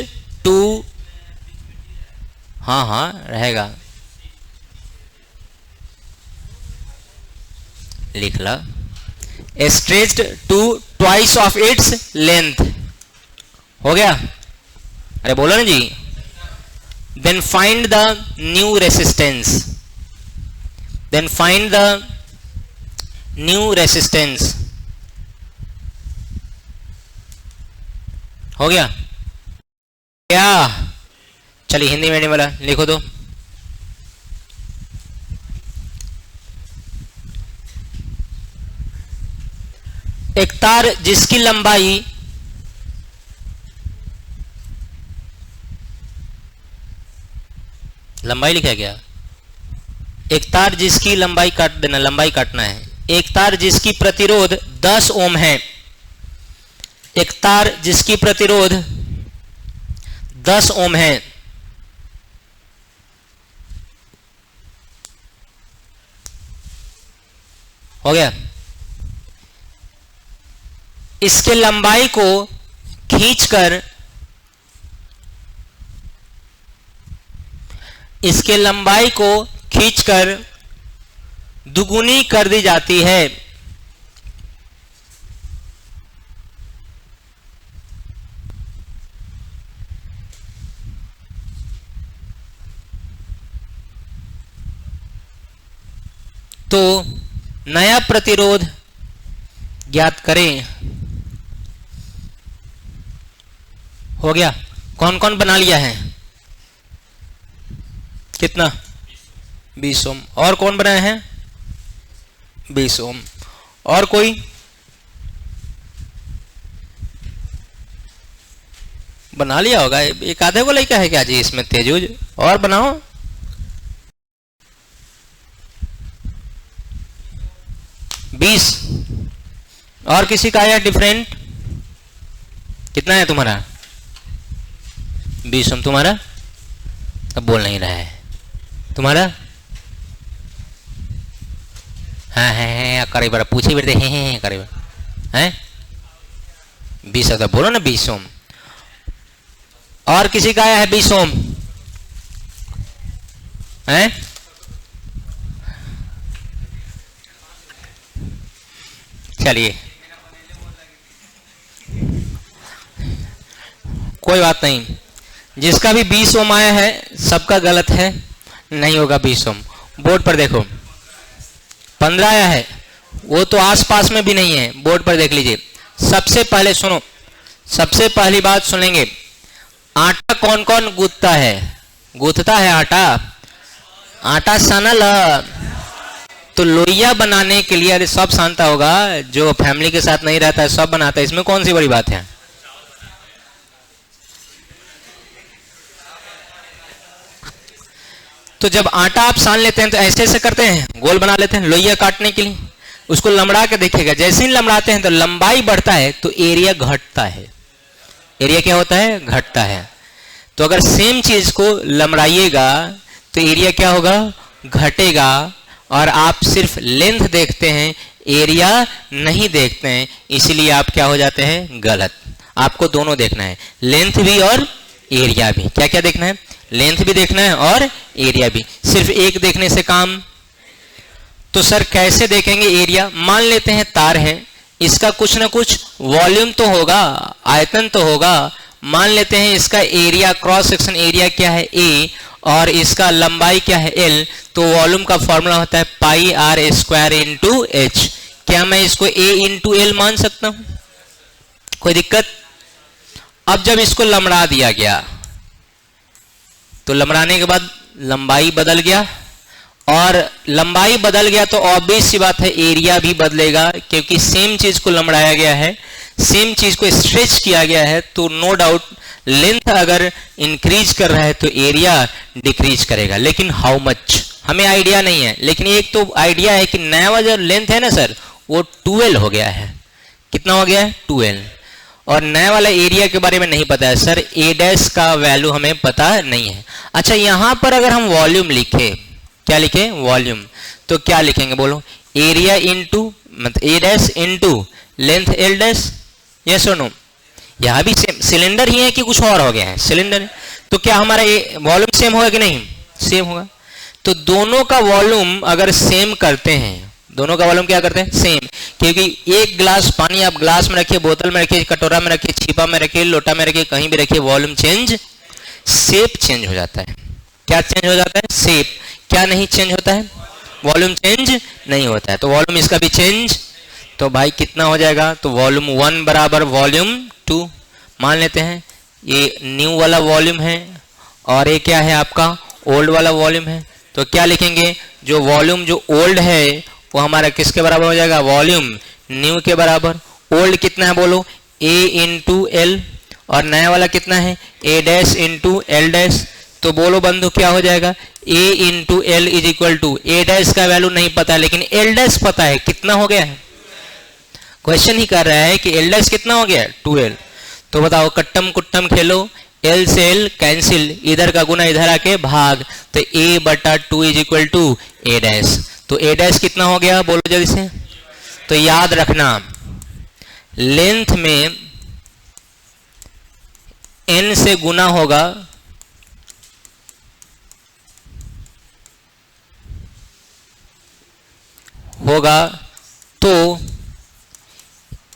to, हाँ रहेगा, लिख ला, stretched to twice of its length। हो गया? अरे बोलो ना जी। Then find the new resistance, then find the new resistance। हो गया क्या? चलिए हिंदी में वाला लिखो तो, एक तार जिसकी लंबाई लिखा गया, एक तार जिसकी लंबाई काट देना, लंबाई काटना है। एक तार जिसकी प्रतिरोध 10 ओम है, एक तार जिसकी प्रतिरोध 10 ओम है, हो गया? इसके लंबाई को खींचकर, इसके लंबाई को खींचकर दुगुनी कर दी जाती है। तो नया प्रतिरोध ज्ञात करें। हो गया? कौन कौन बना लिया है? कितना? 20 ओम। और कौन बनाए हैं? 20 ओम। और कोई? बना लिया होगा, एक आधे को लेकर है क्या जी इसमें तेजूज? और बनाओ। बीस। और किसी का आया डिफरेंट? कितना है तुम्हारा? 20 ओम तुम्हारा? अब बोल नहीं रहा है तुम्हारा? हाँ है करीब पूछे बेटे, हैं करीब हैं 20 तो बोलो ना 20 ओम। और किसी का आया है 20 ओम? हैं? चलिए कोई बात नहीं, जिसका भी 20 ओम आया है सबका गलत है, नहीं होगा 20 ओम। बोर्ड पर देखो 15 आया है, वो तो आसपास में भी नहीं है, बोर्ड पर देख लीजिए। सबसे पहले सुनो, सबसे पहली बात सुनेंगे, आटा कौन कौन गूंथता है? गूंथता है आटा? आटा सनल, तो लोइया बनाने के लिए, अरे सब जानता होगा, जो फैमिली के साथ नहीं रहता है सब बनाता है, इसमें कौन सी बड़ी बात है? तो जब आटा आप सान लेते हैं तो ऐसे ऐसे करते हैं, गोल बना लेते हैं लोइया काटने के लिए। उसको लंबड़ा के देखिएगा, जैसे ही लंबड़ाते हैं तो लंबाई बढ़ता है तो एरिया घटता है। एरिया क्या होता है? घटता है। तो अगर सेम चीज को लंबड़ाइएगा तो एरिया क्या होगा? घटेगा। और आप सिर्फ लेंथ देखते हैं, एरिया नहीं देखते हैं, इसलिए आप क्या हो जाते हैं? गलत। आपको दोनों देखना है, लेंथ भी और एरिया भी। क्या क्या देखना है? लेंथ भी देखना है और एरिया भी। सिर्फ एक देखने से काम। तो सर कैसे देखेंगे एरिया? मान लेते हैं तार है, इसका कुछ ना कुछ वॉल्यूम तो होगा, आयतन तो होगा। मान लेते हैं इसका एरिया, क्रॉस सेक्शन एरिया क्या है? ए, और इसका लंबाई क्या है? एल। तो वॉल्यूम का फॉर्मूला होता है पाई आर स्क्वायर इंटू एच। क्या मैं इसको ए इंटू एल मान सकता हूं? कोई दिक्कत? अब जब इसको लमड़ा दिया गया तो लमड़ाने के बाद लंबाई बदल गया, और लंबाई बदल गया तो ऑब्वियस सी बात है एरिया भी बदलेगा, क्योंकि सेम चीज को लमड़ाया गया है, सेम चीज को स्ट्रेच किया गया है। तो नो डाउट लेंथ अगर इंक्रीज कर रहा है तो एरिया डिक्रीज करेगा। लेकिन हाउ मच हमें आइडिया नहीं है। लेकिन एक तो आइडिया है कि नया जो लेंथ है ना सर, वो 12 हो गया है। कितना हो गया है? 12। और नया वाला एरिया के बारे में नहीं पता है सर, ए डैश का वैल्यू हमें पता नहीं है। अच्छा, यहां पर अगर हम वॉल्यूम लिखे, क्या लिखे? वॉल्यूम। तो क्या लिखेंगे बोलो? एरिया इंटू मतलब A dash into length L dash. Yes और नो? यहां भी सेम सिलेंडर ही है कि कुछ और हो गया है? सिलेंडर है। तो क्या हमारा वॉल्यूम सेम होगा कि नहीं? सेम होगा। तो दोनों का वॉल्यूम अगर सेम करते हैं, दोनों का वॉल्यूम क्या करते हैं? सेम। क्योंकि एक गिलास पानी आप ग्लास में रखिए, बोतल में रखिए, कटोरा में रखिए, छिपा में रखिए, लोटा में रखिए, कहीं भी रखिए, वॉल्यूम चेंज, शेप चेंज हो जाता है। क्या चेंज हो जाता है? शेप। क्या नहीं चेंज होता है? वॉल्यूम चेंज नहीं होता है। तो वॉल्यूम इसका भी चेंज। तो भाई कितना हो जाएगा? तो वॉल्यूम 1 बराबर वॉल्यूम 2 मान लेते हैं। ये न्यू वाला वॉल्यूम है और ये क्या है आपका? ओल्ड वाला वॉल्यूम है। तो क्या लिखेंगे? जो वॉल्यूम जो ओल्ड है वो हमारा किसके बराबर हो जाएगा? वॉल्यूम न्यू के बराबर। ओल्ड कितना है बोलो? A into L. और नया वाला कितना है? A dash into L dash. तो बोलो बंधु क्या हो जाएगा? A into L is equal to, A dash का वैल्यू नहीं पता है लेकिन एल डैश पता है। कितना हो गया है? क्वेश्चन ही कर रहा है कि एल डैश कितना हो गया? 12। तो बताओ, कट्टम कुट्टम खेलो, एल से एल कैंसिल, इधर का गुना इधर आके भाग, तो ए बटा 2 is equal to A dash. तो ए डैश कितना हो गया बोलो जल्दी से? तो याद रखना लेंथ में एन से गुना होगा तो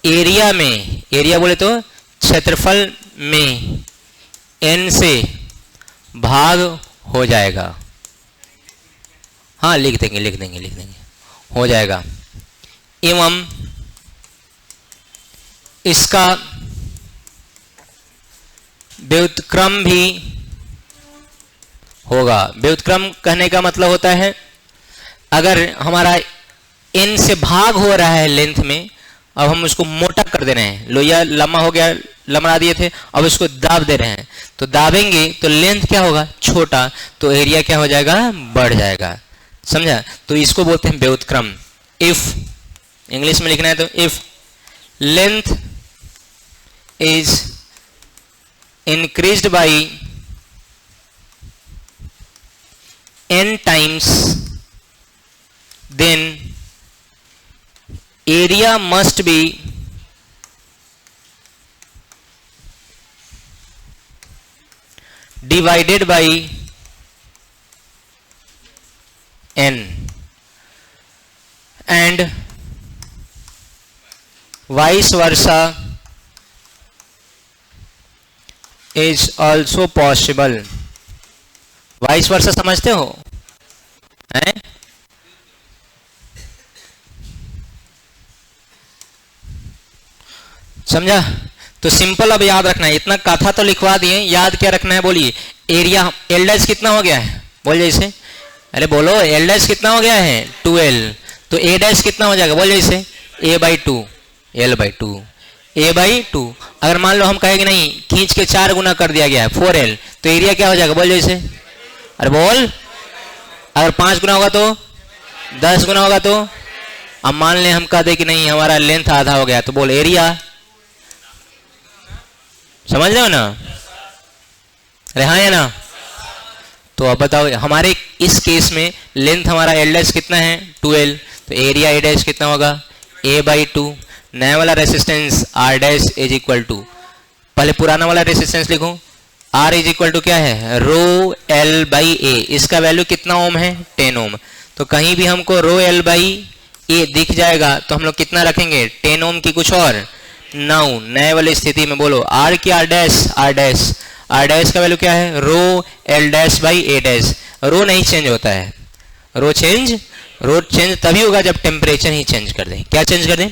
एरिया में, एरिया बोले तो क्षेत्रफल में एन से भाग हो जाएगा। हाँ लिख देंगे हो जाएगा। एवं इसका व्युत्क्रम भी होगा। व्युत्क्रम कहने का मतलब होता है अगर हमारा एन से भाग हो रहा है लेंथ में, अब हम उसको मोटा कर दे रहे हैं, लोहिया लम्बा हो गया, लमड़ा दिए थे, अब इसको दाब दे रहे हैं, तो दाबेंगे तो लेंथ क्या होगा? छोटा, तो एरिया क्या हो जाएगा? बढ़ जाएगा। समझा? तो इसको बोलते हैं व्युत्क्रम। इफ इंग्लिश में लिखना है तो if length is increased by n times, then area must be divided by n, and vice versa is also possible. Vice versa समझते हो? हैं? समझा? तो सिंपल अब याद रखना है, इतना कथा तो लिखवा दिए, याद क्या रखना है बोलिए? एरिया एल डैश कितना हो गया है? बोल जैसे, अरे बोलो एल डैश कितना हो गया है? 12। तो ए डैश कितना हो जाएगा? बोल जैसे A by 2, L by 2, A by 2। अगर मान लो हम कहेंगे नहीं, खींच के 4 गुना कर दिया गया है 4l, तो एरिया क्या हो जाएगा? बोल जैसे, अरे बोल। अगर 5 गुना होगा तो 10 गुना होगा तो, अब मान लें हम कह दे कि नहीं हमारा लेंथ आधा हो गया, तो बोल एरिया। समझ रहे हो ना? अरे हाँ या ना? तो अब बताओ हमारे इस केस में लेंथ हमारा एल डैश कितना है? 12। तो एरिया ए डैश कितना होगा? A by 2। नया वाला resistance R dash is equal to, पहले पुराना वाला रेसिस्टेंस लिखूं, R इज इक्वल टू क्या है, रो एल बाई ए। इसका वैल्यू कितना ओम है, 10 ओम। तो कहीं भी हमको रो एल बाई ए दिख जाएगा तो हम लोग कितना रखेंगे, 10 ओम की कुछ और 9। नए वाली स्थिति में बोलो आर की R dash, R dash, R dash का वैल्यू क्या है, rho L dash by A dash. Rho नहीं चेंज होता है, रो चेंज तभी होगा जब टेम्परेचर ही चेंज कर दें। क्या चेंज कर दें,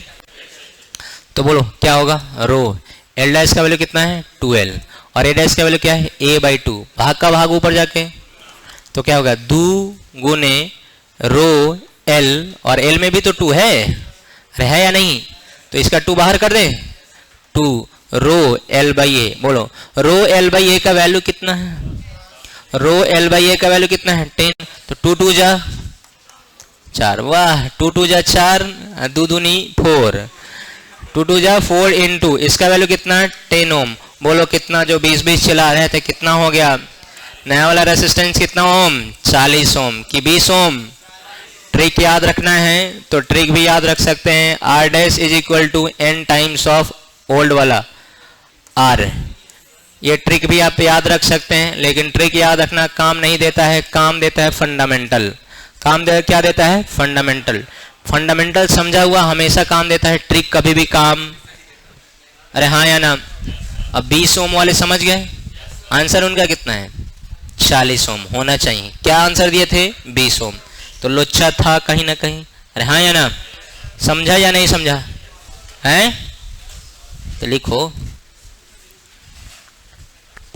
तो बोलो क्या होगा, रो एल डैश का वैल्यू कितना है 2l और ए डैश का वैल्यू क्या है a बाई 2। भाग का भाग ऊपर जाके तो क्या होगा, 2 गुने रो एल, और एल में भी तो 2 है, अरे है या नहीं, तो इसका 2 बाहर कर दे, 2 रो एल बाई ए। बोलो रो एल बाई ए का वैल्यू कितना है, रो एल बाई ए का वैल्यू कितना है 10, तो 2 2 जा 4, वाह 2 2 जा 4, 2 दूनी 4, 2 2 जा 4 इंटू इसका वैल्यू कितना है 10 ओम। बोलो कितना, जो 20 चला रहे थे कितना हो गया, नया वाला रेसिस्टेंस कितना ओम, 40 ओम की 20 ओम। ट्रिक याद रखना है तो ट्रिक भी याद रख सकते हैं, R dash is equal to n times of old वाला आर। ये ट्रिक भी आप याद रख सकते हैं, लेकिन ट्रिक याद रखना काम नहीं देता है, काम देता है फंडामेंटल। क्या देता है, फंडामेंटल। फंडामेंटल समझा हुआ हमेशा काम देता है, ट्रिक कभी भी काम, अरे हाँ या ना। अब 20 ओम वाले समझ गए, आंसर उनका कितना है 40 ओम होना चाहिए। क्या आंसर दिए थे 20 ओम, तो लोच्छा था कहीं ना कहीं, अरे हाँ या ना। समझा या नहीं समझा है, तो लिखो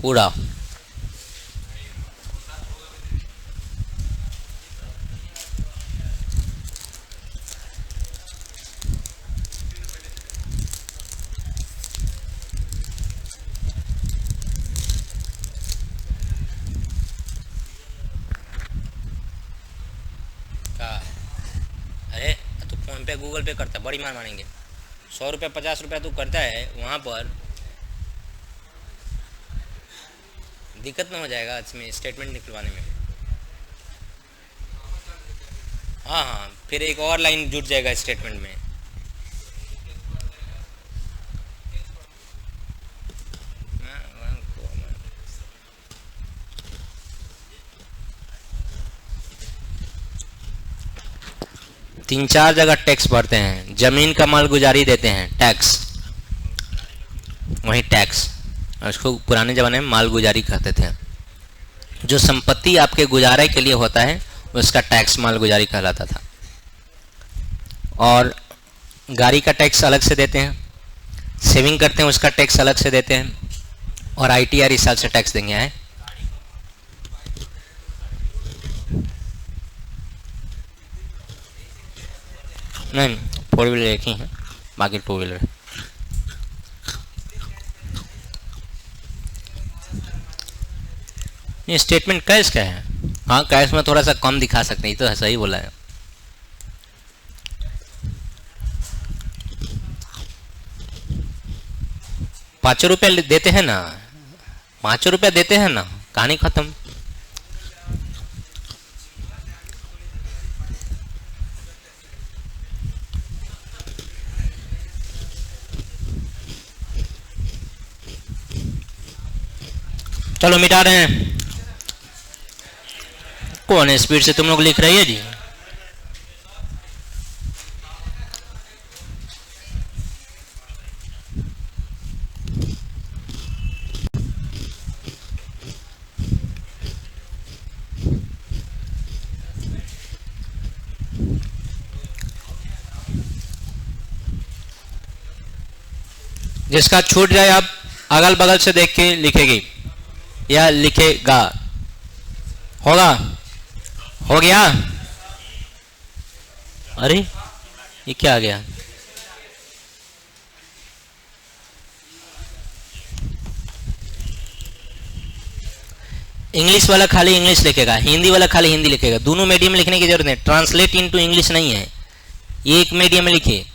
पूरा। अरे तू फोन पे गूगल पे करता, बड़ी मार मारेंगे। 100 रुपये 50 रुपये तू करता है, वहाँ पर दिक्कत ना हो जाएगा इसमें स्टेटमेंट निकलवाने में। हाँ हाँ, फिर एक और लाइन जुड़ जाएगा स्टेटमेंट में। तीन चार जगह टैक्स भरते हैं, जमीन का माल गुजारी देते हैं टैक्स, वही टैक्स, उसको पुराने ज़माने में माल गुजारी कहते थे। जो संपत्ति आपके गुजारे के लिए होता है उसका टैक्स माल गुजारी कहलाता था। और गाड़ी का टैक्स अलग से देते हैं, सेविंग करते हैं उसका टैक्स अलग से देते हैं, और ITR इस साल से टैक्स देंगे है। नहीं 4 व्हीलर एक ही है, बाकी 2 व्हीलर। ये स्टेटमेंट कैश का है, हाँ कैश में थोड़ा सा कम दिखा सकते हैं, तो सही बोला है। ₹5 देते हैं ना, ₹5 देते हैं ना, कहानी खत्म। चलो मिटा रहे हैं। कौन है स्पीड से तुम लोग लिख रही है जी, जिसका छूट जाए आप अगल बगल से देख के लिखेगी या लिखेगा। होगा, हो गया। अरे ये क्या आ गया, इंग्लिश वाला खाली इंग्लिश लिखेगा, हिंदी वाला खाली हिंदी लिखेगा। दोनों मीडियम में लिखने की जरूरत नहीं, ट्रांसलेट इनटू इंग्लिश नहीं है, ये एक मीडियम में लिखिए।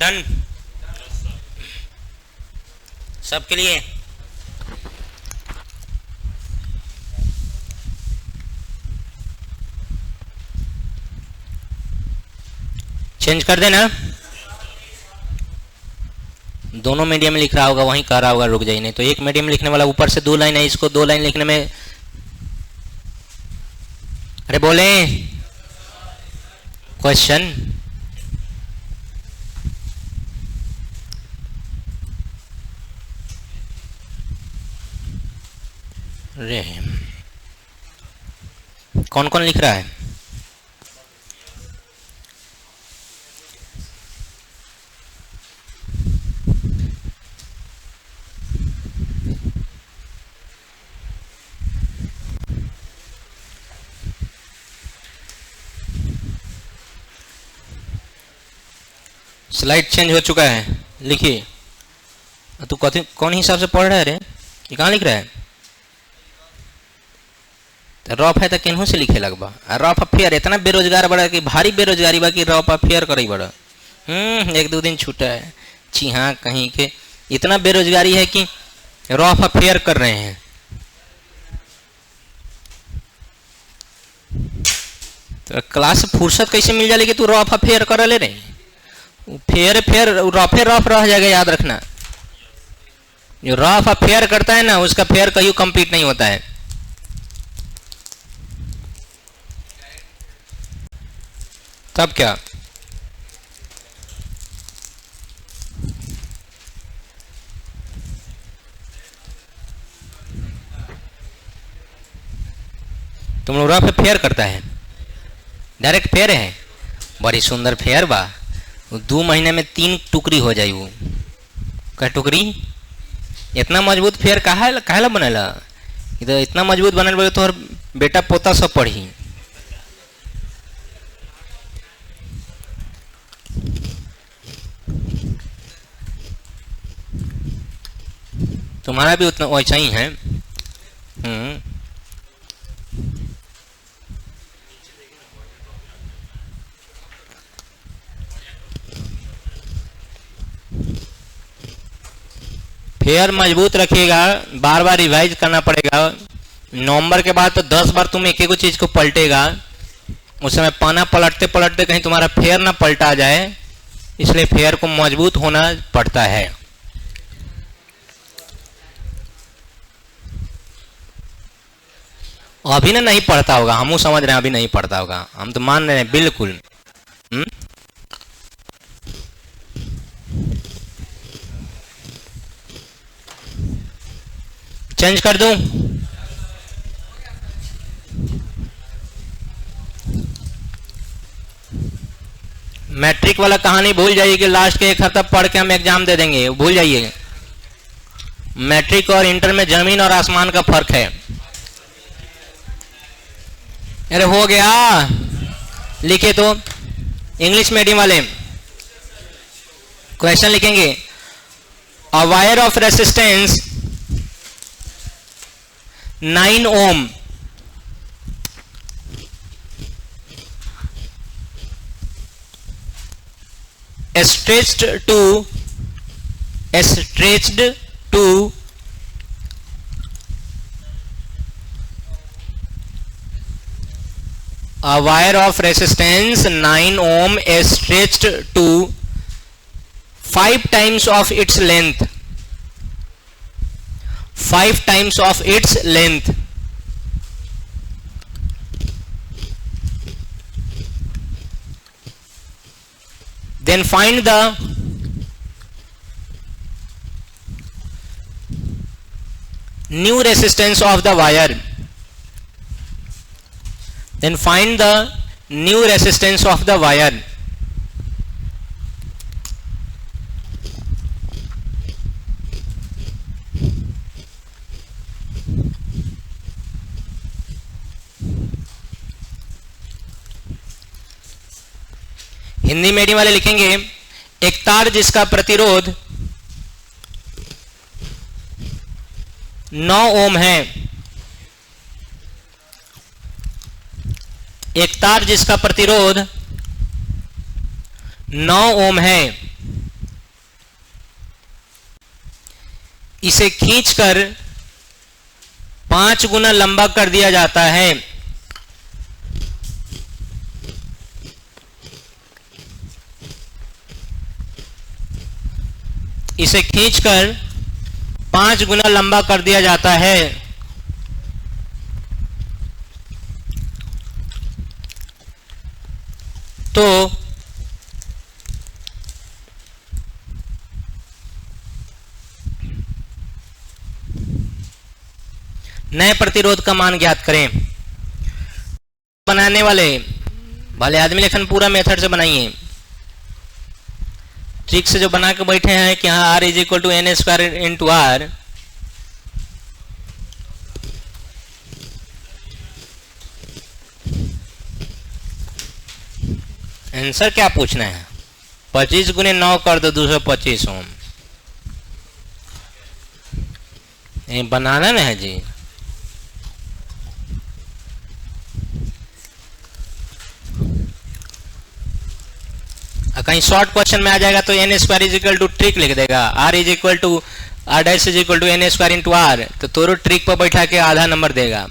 डन सबके लिए। चेंज कर देना। दोनों मीडियम में लिख रहा होगा, वहीं कह रहा होगा रुक जाइए, नहीं तो एक मीडियम लिखने वाला ऊपर से 2 लाइन है, इसको 2 लाइन लिखने में। अरे बोले क्वेश्चन। अरे कौन कौन लिख रहा है? स्लाइड चेंज हो चुका है, लिखिए। तू कौन हिसाब से पढ़ रहा है रे? ये कहाँ लिख रहा है? रफ है तो केनहू से लिखे लगबा। रफ अफेयर इतना बेरोजगार बड़ा कि भारी बेरोजगारी बा कि रफ अफेयर करे बड़ा। 1-2 दिन छूटा है। जी हाँ, कहीं के इतना बेरोजगारी है कि रफ अफेयर कर रहे हैं। तो क्लास से फुर्सत कैसे मिल जाएगी कि तू रफ अफेयर कर ले रही? फेयर फेयर रफे रफ रह जाएगा, याद रखना। जो रफ अफेयर करता है ना, उसका फेयर कहीं कंप्लीट नहीं होता है। तब क्या? तुम लोग रफ फेयर करता है, डायरेक्ट फेयर है। बड़ी सुंदर फेयर बा। 2 महीने में 3 टुकड़ी हो जाई। वो क्या टुकड़ी? इतना मजबूत फेयर काहे बनेला? तो इतना मजबूत बनल बा तोहर बेटा पोता सब पढ़ी। तुम्हारा भी उतना वैसा ही है। फेयर मजबूत रखिएगा, बार बार रिवाइज करना पड़ेगा। नवंबर के बाद तो 10 बार तुम एक एक चीज को पलटेगा। उस समय पाना पलटते पलटते कहीं तुम्हारा फेयर ना पलटा जाए, इसलिए फेयर को मजबूत होना पड़ता है। अभी ना नहीं पढ़ता होगा, हम समझ रहे हैं अभी नहीं पढ़ता होगा, हम तो मान रहे हैं बिल्कुल। चेंज कर दूं? मैट्रिक वाला कहानी भूल जाइए कि लास्ट के 1 हफ्ता पढ़ के हम एग्जाम दे देंगे, भूल जाइए। मैट्रिक और इंटर में जमीन और आसमान का फर्क है। अरे हो गया, लिखे तो। इंग्लिश मीडियम वाले क्वेश्चन लिखेंगे। A wire of resistance 9 ohm stretched to a wire of resistance 9 ohm is stretched to 5 times of its length. 5 times of its length. Then find the new resistance of the wire. Then find the new resistance of the wire. Hindi medium वाले लिखेंगे एक तार जिसका प्रतिरोध 9 ओम है। एक तार जिसका प्रतिरोध 9 ओम है इसे खींचकर 5 गुना लंबा कर दिया जाता है। इसे खींचकर 5 गुना लंबा कर दिया जाता है। तो नए प्रतिरोध का मान ज्ञात करें। बनाने वाले भले आदमी लेखन पूरा मेथड से बनाइए, ट्रिक से जो बना के बैठे हैं कि हाँ R is equal to N square into R, answer क्या पूछना है? 25 गुने 9 कर दो 225 ओम। ये बनाना ना है जी। कहीं शॉर्ट क्वेश्चन में आ जाएगा तो N square is equal to trick लिख देगा, R is equal to R dash is equal to N square into R, तो तोरो ट्रिक पर बैठा के आधा नंबर देगा।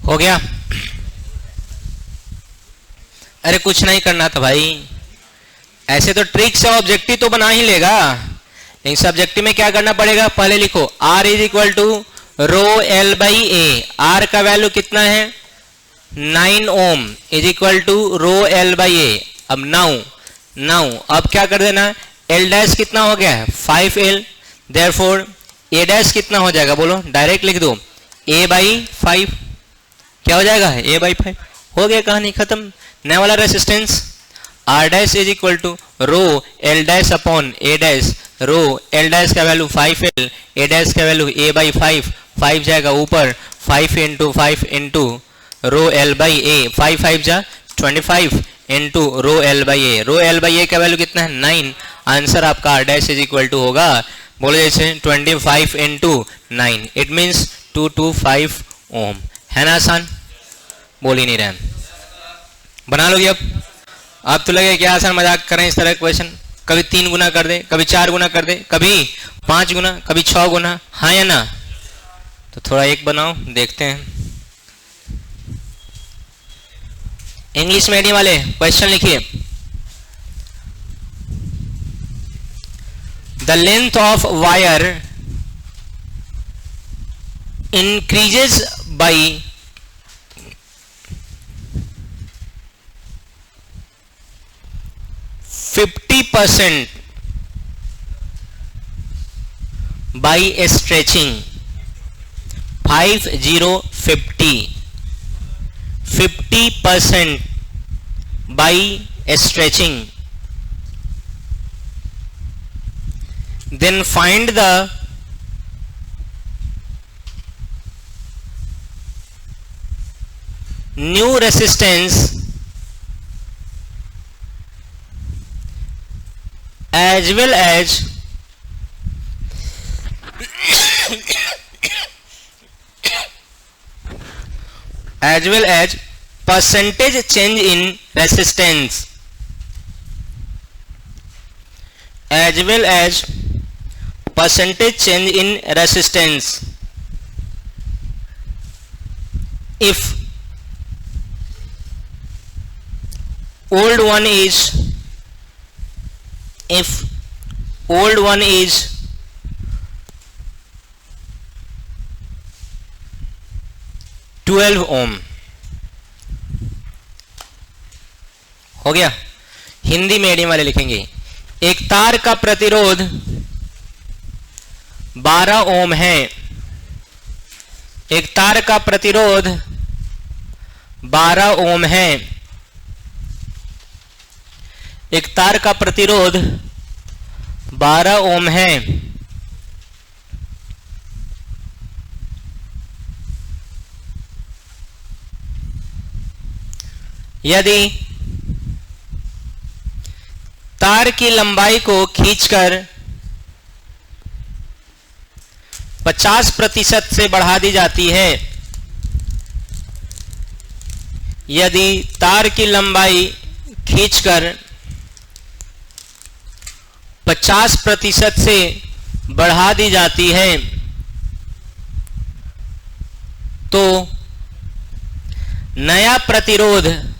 हो गया? अरे कुछ नहीं करना था भाई, ऐसे तो ट्रिक से ऑब्जेक्टिव तो बना ही लेगा, लेकिन सब्जेक्टिव में क्या करना पड़ेगा? पहले लिखो R is equal to rho L by A. R का वैल्यू कितना है? 9 ohm is equal to rho L by A. अब नाउ अब क्या कर देना? एल डैश कितना हो गया है? 5L। देयरफॉर ए डैश कितना हो जाएगा? बोलो, डायरेक्ट लिख दो A बाई 5। क्या हो जाएगा? A by 5। हो गया, कहानी खत्म। नया वाला resistance R dash is equal to rho L dash upon A dash. Rho L dash का वैल्यू 5L, ए डैश का वैल्यू A बाई 5। 5 जाएगा ऊपर, 5 into 5 into rho L by A. 5 5 जा 25 into rho L by A. Rho L by A का value कितना है? 9। Answer आपका R dash is equal to होगा, बोलो जैसे 25 इंटू 9, इट मीन्स 225 ओम। है ना आसान? बोल ही नहीं रहे। बना लोगे अब तो लगे क्या आसान मजाक करें इस तरह क्वेश्चन। कभी 3 गुना कर दे, कभी 4 गुना कर दे, कभी 5 गुना, कभी 6 गुना। हाँ या ना? तो थोड़ा एक बनाओ, देखते हैं। इंग्लिश मीडियम वाले क्वेश्चन लिखिए। The length of wire increases by 50% by stretching 50% by stretching, then find the new resistance as well as percentage change in resistance as well as percentage change in resistance if old one is 12 ओम। हो गया। Hindi medium वाले लिखेंगे, एक तार का प्रतिरोध 12 ओम है, एक तार का प्रतिरोध 12 ओम है, एक तार का प्रतिरोध 12 ओम है, यदि तार की लंबाई को खींचकर 50% से बढ़ा दी जाती है, यदि तार की लंबाई खींचकर 50% से बढ़ा दी जाती है तो नया प्रतिरोध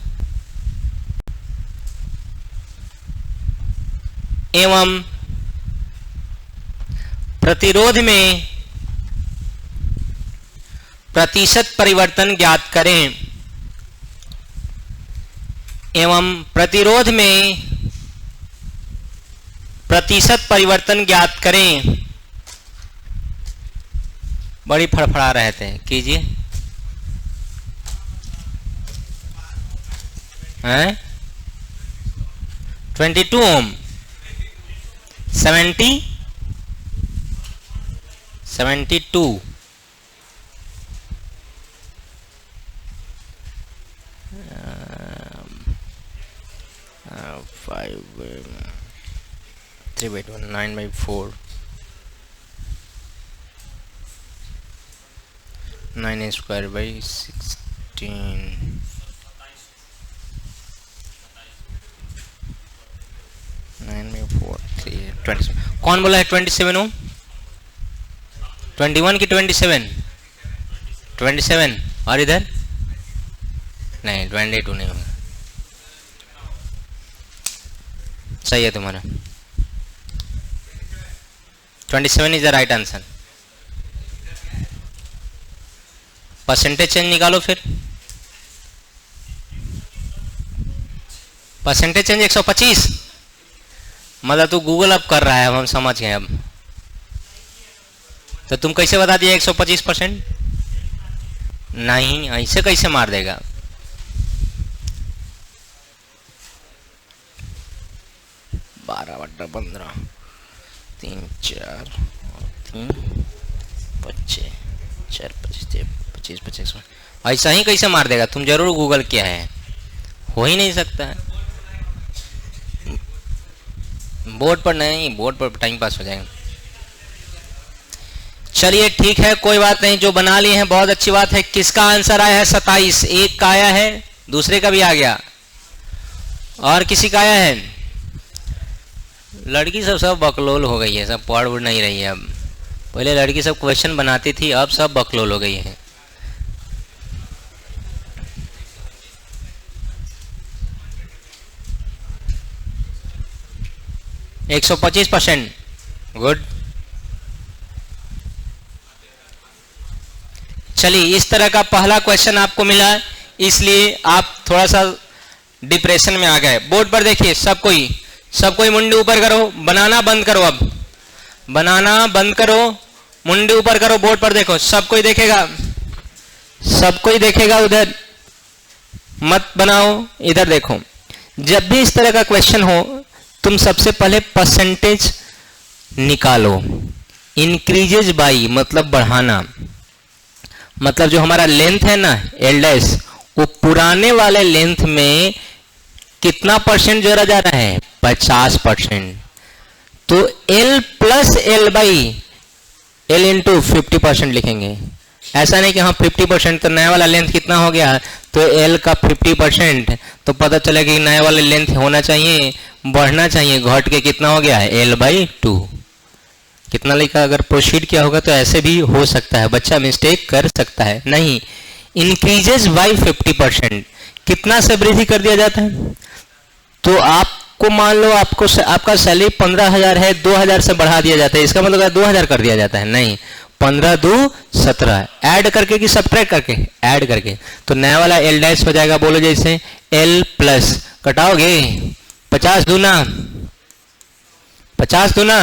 एवं प्रतिरोध में प्रतिशत परिवर्तन ज्ञात करें, एवं प्रतिरोध में प्रतिशत परिवर्तन ज्ञात करें। बड़ी फड़फड़ा रहे थे, कीजिए। हैं 22 ओम 72 3/1 9/4 9 square by 16 9/4 20। कौन बोला है 27 ओम? 21 की 27 और इधर नहीं 22 नहीं होगा। सही है तुम्हारा, 27 is the right answer. Percentage change निकालो फिर। परसेंटेज चेंज 125, मतलब तू गूगल अब कर रहा है, हम समझ गए। अब तो तुम कैसे बता दिया 125%? नहीं, ऐसे कैसे मार देगा? बारह बटा 15 3 4 3 25 4 25 25 ऐसा ही कैसे मार देगा? तुम जरूर गूगल किया है, हो ही नहीं सकता है। बोर्ड पर नहीं, बोर्ड पर टाइम पास हो जाएगा। चलिए ठीक है, कोई बात नहीं, जो बना लिए हैं बहुत अच्छी बात है। किसका आंसर आया है? 27। एक का आया है, दूसरे का भी आ गया, और किसी का आया है? लड़की सब बकलोल हो गई है, सब पढ़ उड़ नहीं रही है। अब पहले लड़की सब क्वेश्चन बनाती थी, अब सब बकलोल हो गई है। एक 125%। गुड। चलिए, इस तरह का पहला क्वेश्चन आपको मिला, इसलिए आप थोड़ा सा डिप्रेशन में आ गए। बोर्ड पर देखिए, सब कोई मुंडी ऊपर करो, बनाना बंद करो। अब बनाना बंद करो, मुंडी ऊपर करो, बोर्ड पर देखो, सब कोई देखेगा। उधर मत बनाओ, इधर देखो। जब भी इस तरह का क्वेश्चन हो, तुम सबसे पहले परसेंटेज निकालो। इंक्रीजेज बाई मतलब बढ़ाना, मतलब जो हमारा लेंथ है ना एल डैश, वो पुराने वाले लेंथ में कितना परसेंट जोड़ा जा रहा है? 50%। तो L plus L by L into 50% लिखेंगे। ऐसा नहीं कि हाँ 50%, तो नया वाला लेंथ कितना हो गया, तो एल का 50%, तो पता चलेगा कि नया वाला लेंथ होना चाहिए, बढ़ना चाहिए, घट के कितना हो गया है L/2। कितना लिखा, अगर प्रोसीड किया होगा तो ऐसे भी हो सकता है, बच्चा मिस्टेक कर सकता है। नहीं, इंक्रीजेस बाई 50%, कितना से वृद्धि कर दिया जाता है, तो आपको मान लो आपका सैलरी 15,000 है, 2,000 से बढ़ा दिया जाता है, इसका मतलब 2,000 कर दिया जाता है, नहीं, 15 2 17, ऐड करके कि सब्ट्रैक्ट करके, ऐड करके, तो नया वाला L डैश हो जाएगा, बोलो जैसे L प्लस, कटाओगे 50 दूना 50 दूना,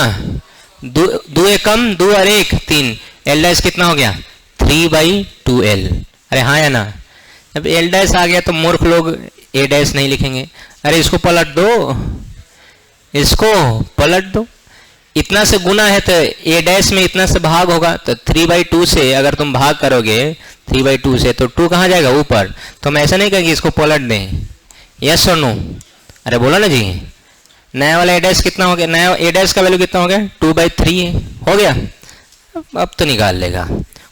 दो एकम 2 और 1 3, L डैश कितना हो गया 3/2L। अरे हाँ या ना, जब L डैश आ गया तो मूर्ख लोग A डैश नहीं लिखेंगे, अरे इसको पलट दो, इसको पलट दो, इतना से गुना है तो A डैश में इतना से भाग होगा, तो 3/2 से अगर तुम भाग करोगे 3/2 से, तो 2 कहाँ जाएगा ऊपर, तो हम ऐसा नहीं कहेंगे इसको पलट दें, यस और नो, अरे बोलो ना जी। नया वाला A डैश कितना हो गया, नया A डैश का वैल्यू कितना हो गया 2/3 हो गया, अब तो निकाल लेगा।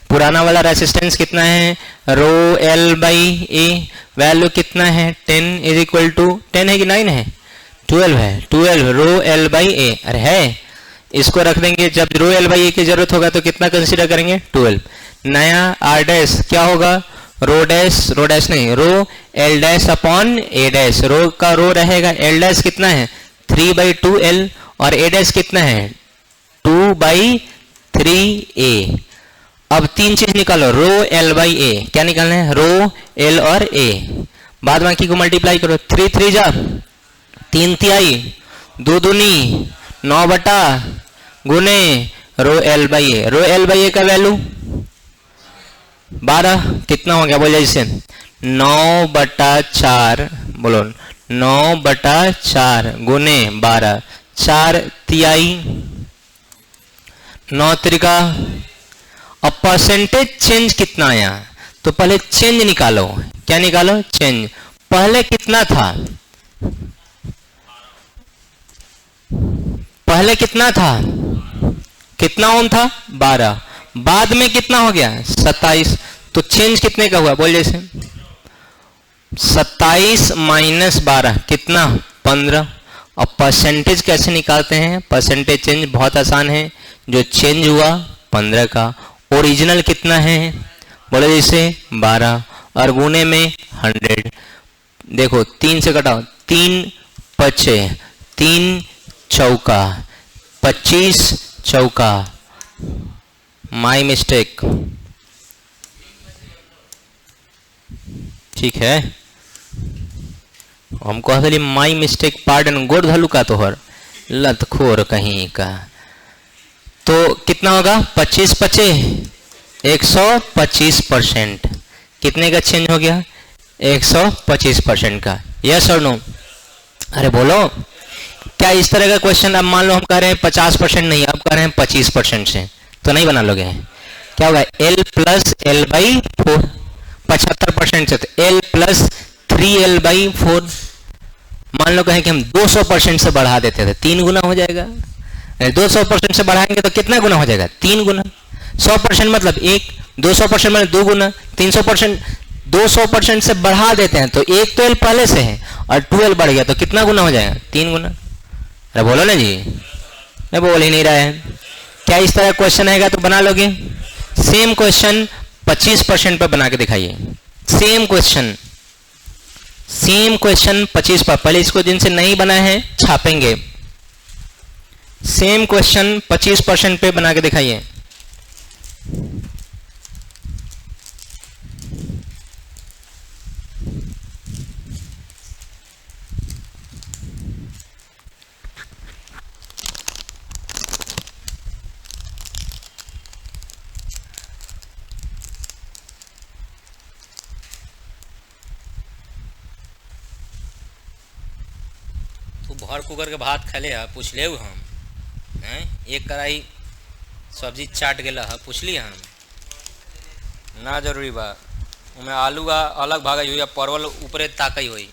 पुराना वाला रेसिस्टेंस कितना है, रो L/A, वैल्यू कितना है 10 इज इक्वल टू 10 है कि 9 है, 12 है, 12 रो L/A, अरे है, इसको रख देंगे, जब रो L/A की जरूरत होगा तो कितना कंसीडर करेंगे 12। नया R डैश क्या होगा, रो डैश नहीं, rho L dash upon A dash, rho का रो रहेगा, L डैश कितना है 3/2L और A डैश कितना है 2/3A। अब तीन चीज निकालो, रो L/A, क्या निकालना है, रो L और A, बाद बाकी को मल्टीप्लाई करो, 3 3 जा 3 तिहाई, 2 दूनी 9 बटा गुने रो L/A, रो L/A का वैल्यू 12, कितना हो गया बोल जैसे 9/4, बोलो 9/4 गुने 12, 4 तिहाई 9 त्रिका। अब परसेंटेज चेंज कितना आया, तो पहले चेंज निकालो, क्या निकालो चेंज, पहले कितना था, पहले कितना था, कितना ओम था 12, बाद में कितना हो गया 27, तो चेंज कितने का हुआ बोल जैसे 27 माइनस 12 कितना 15। अब परसेंटेज कैसे निकालते हैं, परसेंटेज चेंज बहुत आसान है, जो चेंज हुआ 15 का, ओरिजिनल कितना है बोले जैसे 12 और गुने में 100, देखो 3 से घटाओ, 3 पचे 3 चौका 25 चौका, माई मिस्टेक, ठीक है, हम कहते माई मिस्टेक पार्डन गोड़ धलू का तोहर लतखोर कहीं का, तो कितना होगा 25 पचे 125%, कितने का चेंज हो गया 125% का, यस और नो, अरे बोलो। क्या इस तरह का क्वेश्चन, अब मान लो हम कह रहे हैं 50% नहीं, अब कह रहे हैं 25% से, तो नहीं बना लोगे, क्या होगा L प्लस L/4, 75% से तो L प्लस 3L/4, मान लो कहें कि हम 200% से बढ़ा देते थे, 3 गुना हो जाएगा, 200% से बढ़ाएंगे तो कितना गुना हो जाएगा 3 गुना, 100% मतलब 1, 200% मतलब 2 गुना, 300%, 200% से बढ़ा देते हैं तो एक तो L पहले से है और 2L बढ़ गया तो कितना गुना हो जाएगा 3 गुना। अरे बोलो ना जी, मैं बोल ही नहीं रहा है। क्या इस तरह क्वेश्चन आएगा तो बना लोगे, सेम क्वेश्चन 25% पर बना के दिखाइए, सेम क्वेश्चन 25 पर, पहले इसको जिनसे नहीं बना है छापेंगे, सेम क्वेश्चन 25% पे बना के दिखाइए। भर कुकर के भात खैले है, पूछ ले हम हैं, एक कढ़ाई सब्जी चाट गया है, पूछली हम ना, जरूरी बा उमें आलू का अलग भागा हुई, परवल ऊपरे ताकई हुई,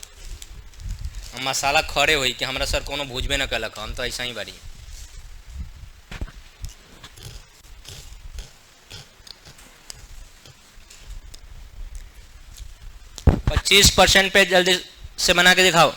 मसाला खड़े हुई कि हमरा सर कोनो भूजबे न कलक, हम तो ऐसा ही बारी। 25% पे जल्दी से बना के दिखाओ।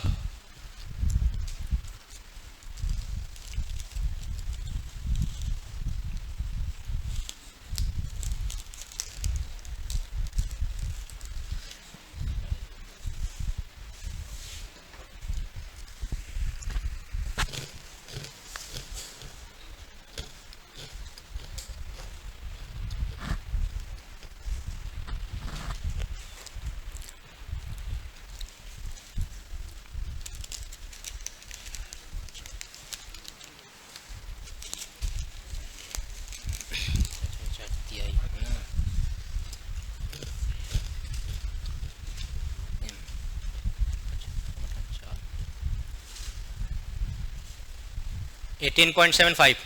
दिया ही ना। 18.75।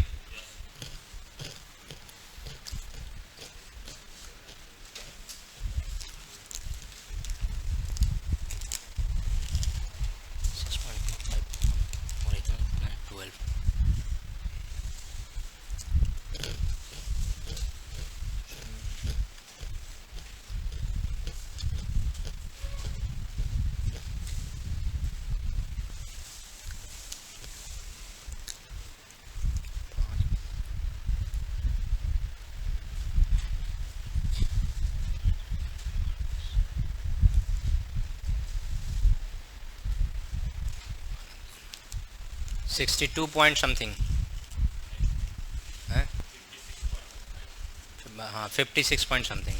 सिक्सटी टू पॉइंट समथिंग है। हाँ 56 पॉइंट समथिंग।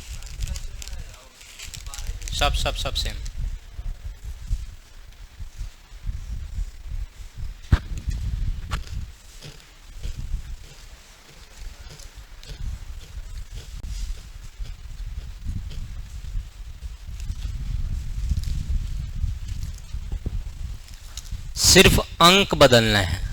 सब सेम। सिर्फ अंक बदलना है।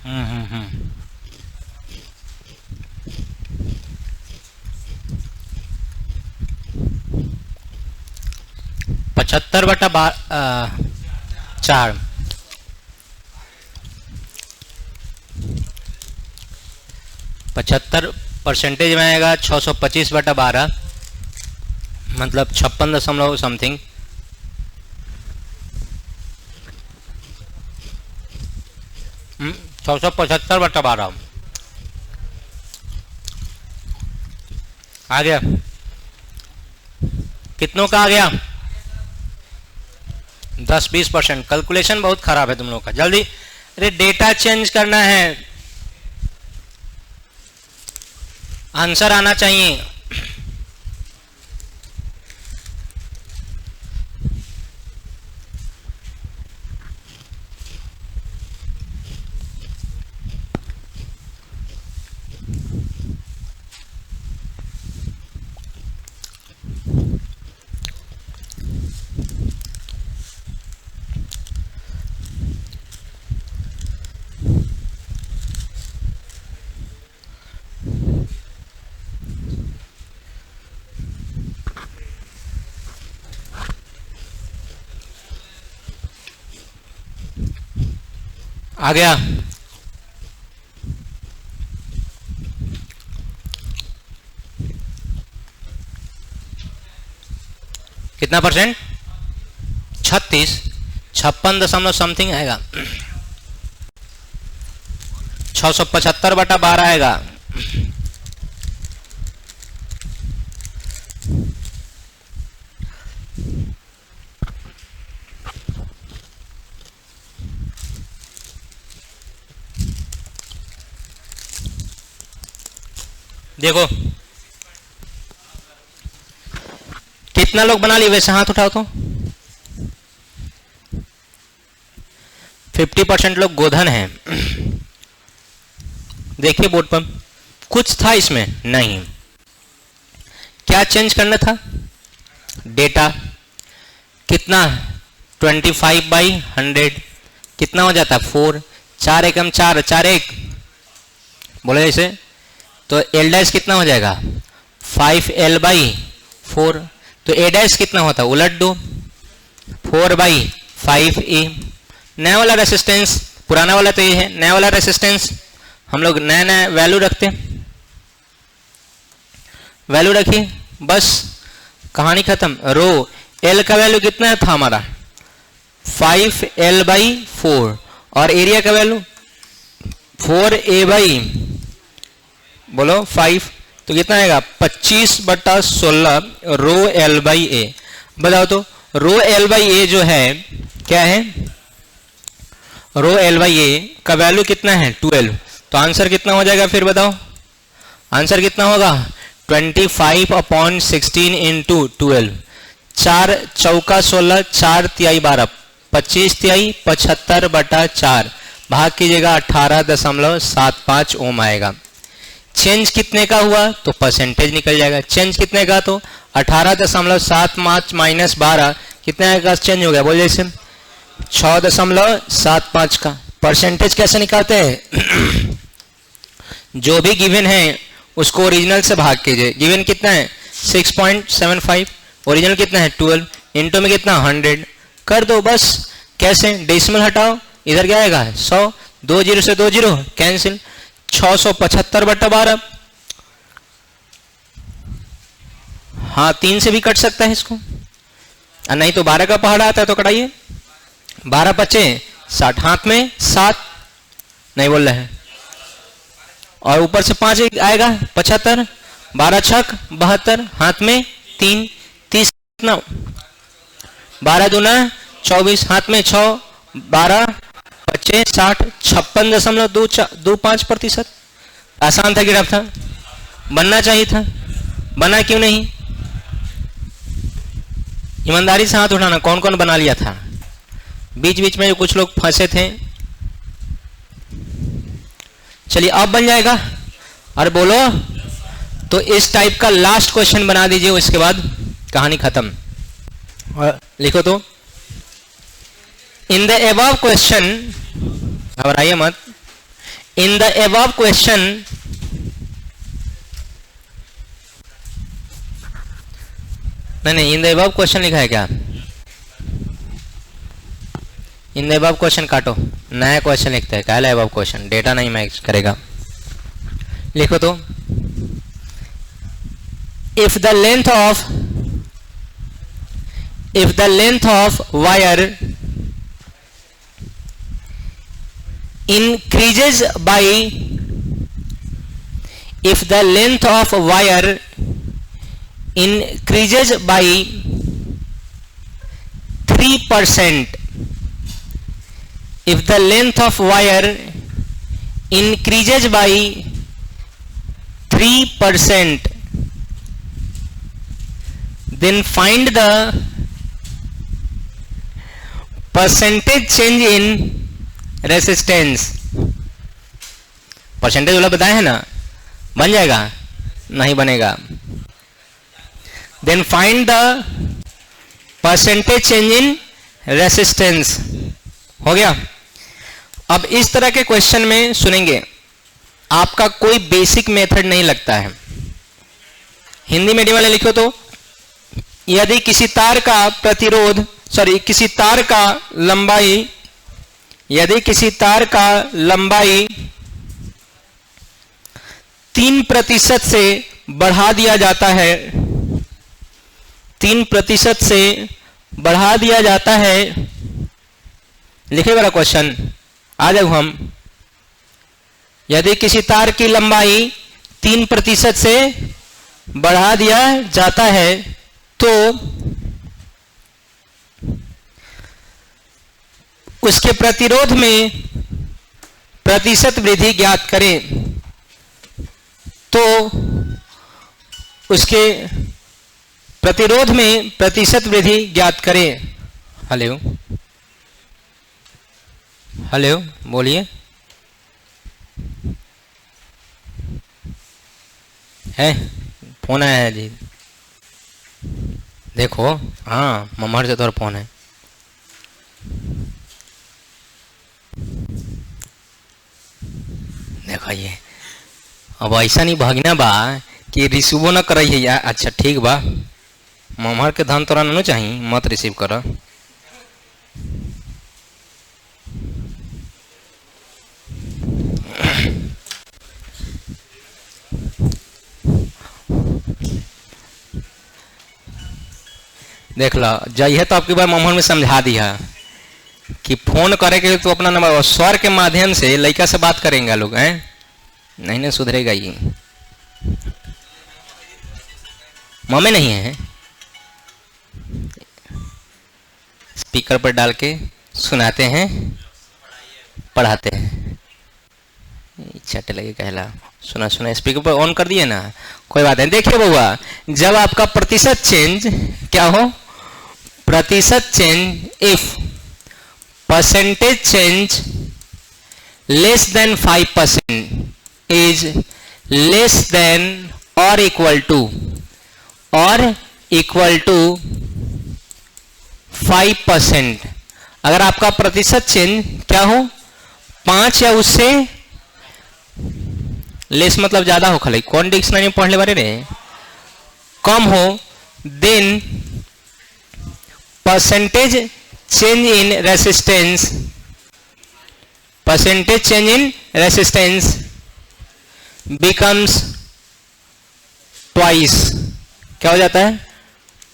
हम्म। 75/4। 75% में आएगा 625/12, मतलब 56 दशमलव समथिंग। हम्म, 675/12 आ गया। कितनों का आ गया? 10-20%। कैलकुलेशन बहुत खराब है तुम लोग का। जल्दी, अरे डेटा चेंज करना है, आंसर आना चाहिए। आ गया। कितना परसेंट? 36, 56 दशमलव समथिंग आएगा, 675/12 आएगा। देखो कितना लोग बना लिए वैसे हाथ उठाओ तो। 50% लोग गोधन हैं। देखिए बोर्ड पर कुछ था इसमें नहीं। क्या चेंज करना था? डेटा कितना? 25/100 कितना हो जाता? 4, 4 एकम 4, 4 1 बोले जैसे, तो एल डैश कितना हो जाएगा? 5L/4। तो ए डैश कितना होता? उलट दो, 4/5A। नया वाला रेसिस्टेंस, पुराना वाला तो ये है, नया वाला रेसिस्टेंस हम लोग नया नया वैल्यू रखते हैं। वैल्यू रखिए, बस कहानी खत्म। रो एल का वैल्यू कितना था हमारा? 5L/4 और एरिया का वैल्यू 4A/ बोलो 5, तो कितना आएगा? 25/16 रो L/A। बताओ तो रो L/A जो है क्या है? रो L/A का वैल्यू कितना है? 12। तो आंसर कितना हो जाएगा फिर बताओ? आंसर कितना होगा? 25/16 इंटू 12, 4 चौका 16, 4 तिहाई 12, 25 तिहाई 75/4 भाग कीजिएगा 18.75 ओम आएगा। चेंज कितने का हुआ? तो परसेंटेज निकल जाएगा। चेंज कितने का? तो 18.75 माइनस 12 कितने का चेंज हो गया? बोलिए इसे 6.75 का। परसेंटेज कैसे निकालते हैं? जो भी गिवन है उसको ओरिजिनल से भाग कीजिए। गिवन कितना है? 6.75, ओरिजिनल कितना है? 12, इंटू में कितना? 100 कर दो बस। कैसे? डेसिमल हटाओ, इधर क्या आएगा? 100, 2 0 से 2 0 कैंसिल, 675/12। हाँ 3 से भी कट सकता है इसको, नहीं तो 12 का पहाड़ा आता है तो कटाइए। 12 5 60, हाथ में 7 नहीं बोल रहे हैं, और ऊपर से 5 आएगा 75, 12 छक 72, हाथ में 3, 30 कितना? 12 दूना 24, हाथ में 6, 12 25 60, 56.25%। आसान था कि टफ था? बनना चाहिए था, बना क्यों नहीं? ईमानदारी से हाथ उठाना, कौन कौन बना लिया था? बीच बीच में कुछ लोग फंसे थे। चलिए अब बन जाएगा। और बोलो तो इस टाइप का लास्ट क्वेश्चन बना दीजिए, उसके बाद कहानी खत्म। और लिखो तो, इन द above क्वेश्चन, घबराइए मत, इन द above क्वेश्चन नहीं, इन द above क्वेश्चन लिखा है क्या? इन द above क्वेश्चन काटो, नया क्वेश्चन लिखते हैं। क्या है above क्वेश्चन? डेटा नहीं मैच करेगा। लिखो तो, if the length of wire increases by, if the length of wire increases by 3%, if the length of wire increases by 3%, then find the percentage change in resistance. Percentage वाला बताया है ना, बन जाएगा? नहीं बनेगा। Then find the percentage change in resistance. हो गया। अब इस तरह के क्वेश्चन में सुनेंगे, आपका कोई बेसिक मेथड नहीं लगता है। हिंदी मीडियम वाले लिखो तो, यदि किसी तार का प्रतिरोध, किसी तार का लंबाई, यदि किसी तार का लंबाई 3% से बढ़ा दिया जाता है, 3% से बढ़ा दिया जाता है, लिखे वाला क्वेश्चन आ जाओ हम। यदि किसी तार की लंबाई 3% से बढ़ा दिया जाता है तो उसके प्रतिरोध में प्रतिशत वृद्धि ज्ञात करें। तो उसके प्रतिरोध में प्रतिशत वृद्धि ज्ञात करें। हेलो हेलो बोलिए, है फोन आया है जी, देखो। हाँ ममहर से तोर फोन है। देखो ये अब ऐसा नहीं भागना बा कि रिसीवो न कर है या। अच्छा ठीक बा, ममहर के धन तोरा न चाहिए, मत रिसीव कर। देख लो जाइए तो आपकी बार ममहर में समझा दिया कि फोन करे के तो अपना नंबर स्वर के माध्यम से लड़का से बात करेंगे लोग, हैं नहीं ना सुधरेगा ये। मम्मी नहीं है, स्पीकर पर डाल के सुनाते हैं, पढ़ाते हैं। चट लगे कहला, सुना सुना स्पीकर पर ऑन कर दिए ना, कोई बात नहीं। देखिए बउआ, जब आपका प्रतिशत चेंज क्या हो, प्रतिशत change if percentage change less than 5% is less than और इक्वल टू 5%। अगर आपका प्रतिशत चिन्ह क्या हो 5 या उससे लेस मतलब ज्यादा हो, खाली कौन डिक्शनरी में पढ़ने बारे रे, कम हो, then percentage change in resistance, percentage change in resistance becomes twice. क्या हो जाता है,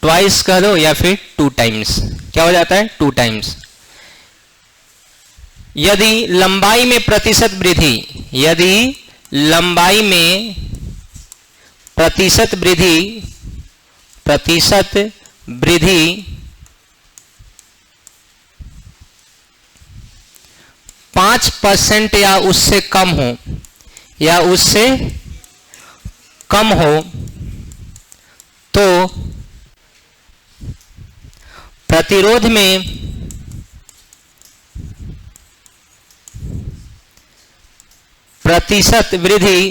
ट्वाइस कह दो या फिर 2 टाइम्स। क्या हो जाता है, 2 टाइम्स। यदि लंबाई में प्रतिशत वृद्धि, यदि लंबाई में प्रतिशत वृद्धि 5% या उससे कम हो, तो प्रतिरोध में प्रतिशत वृद्धि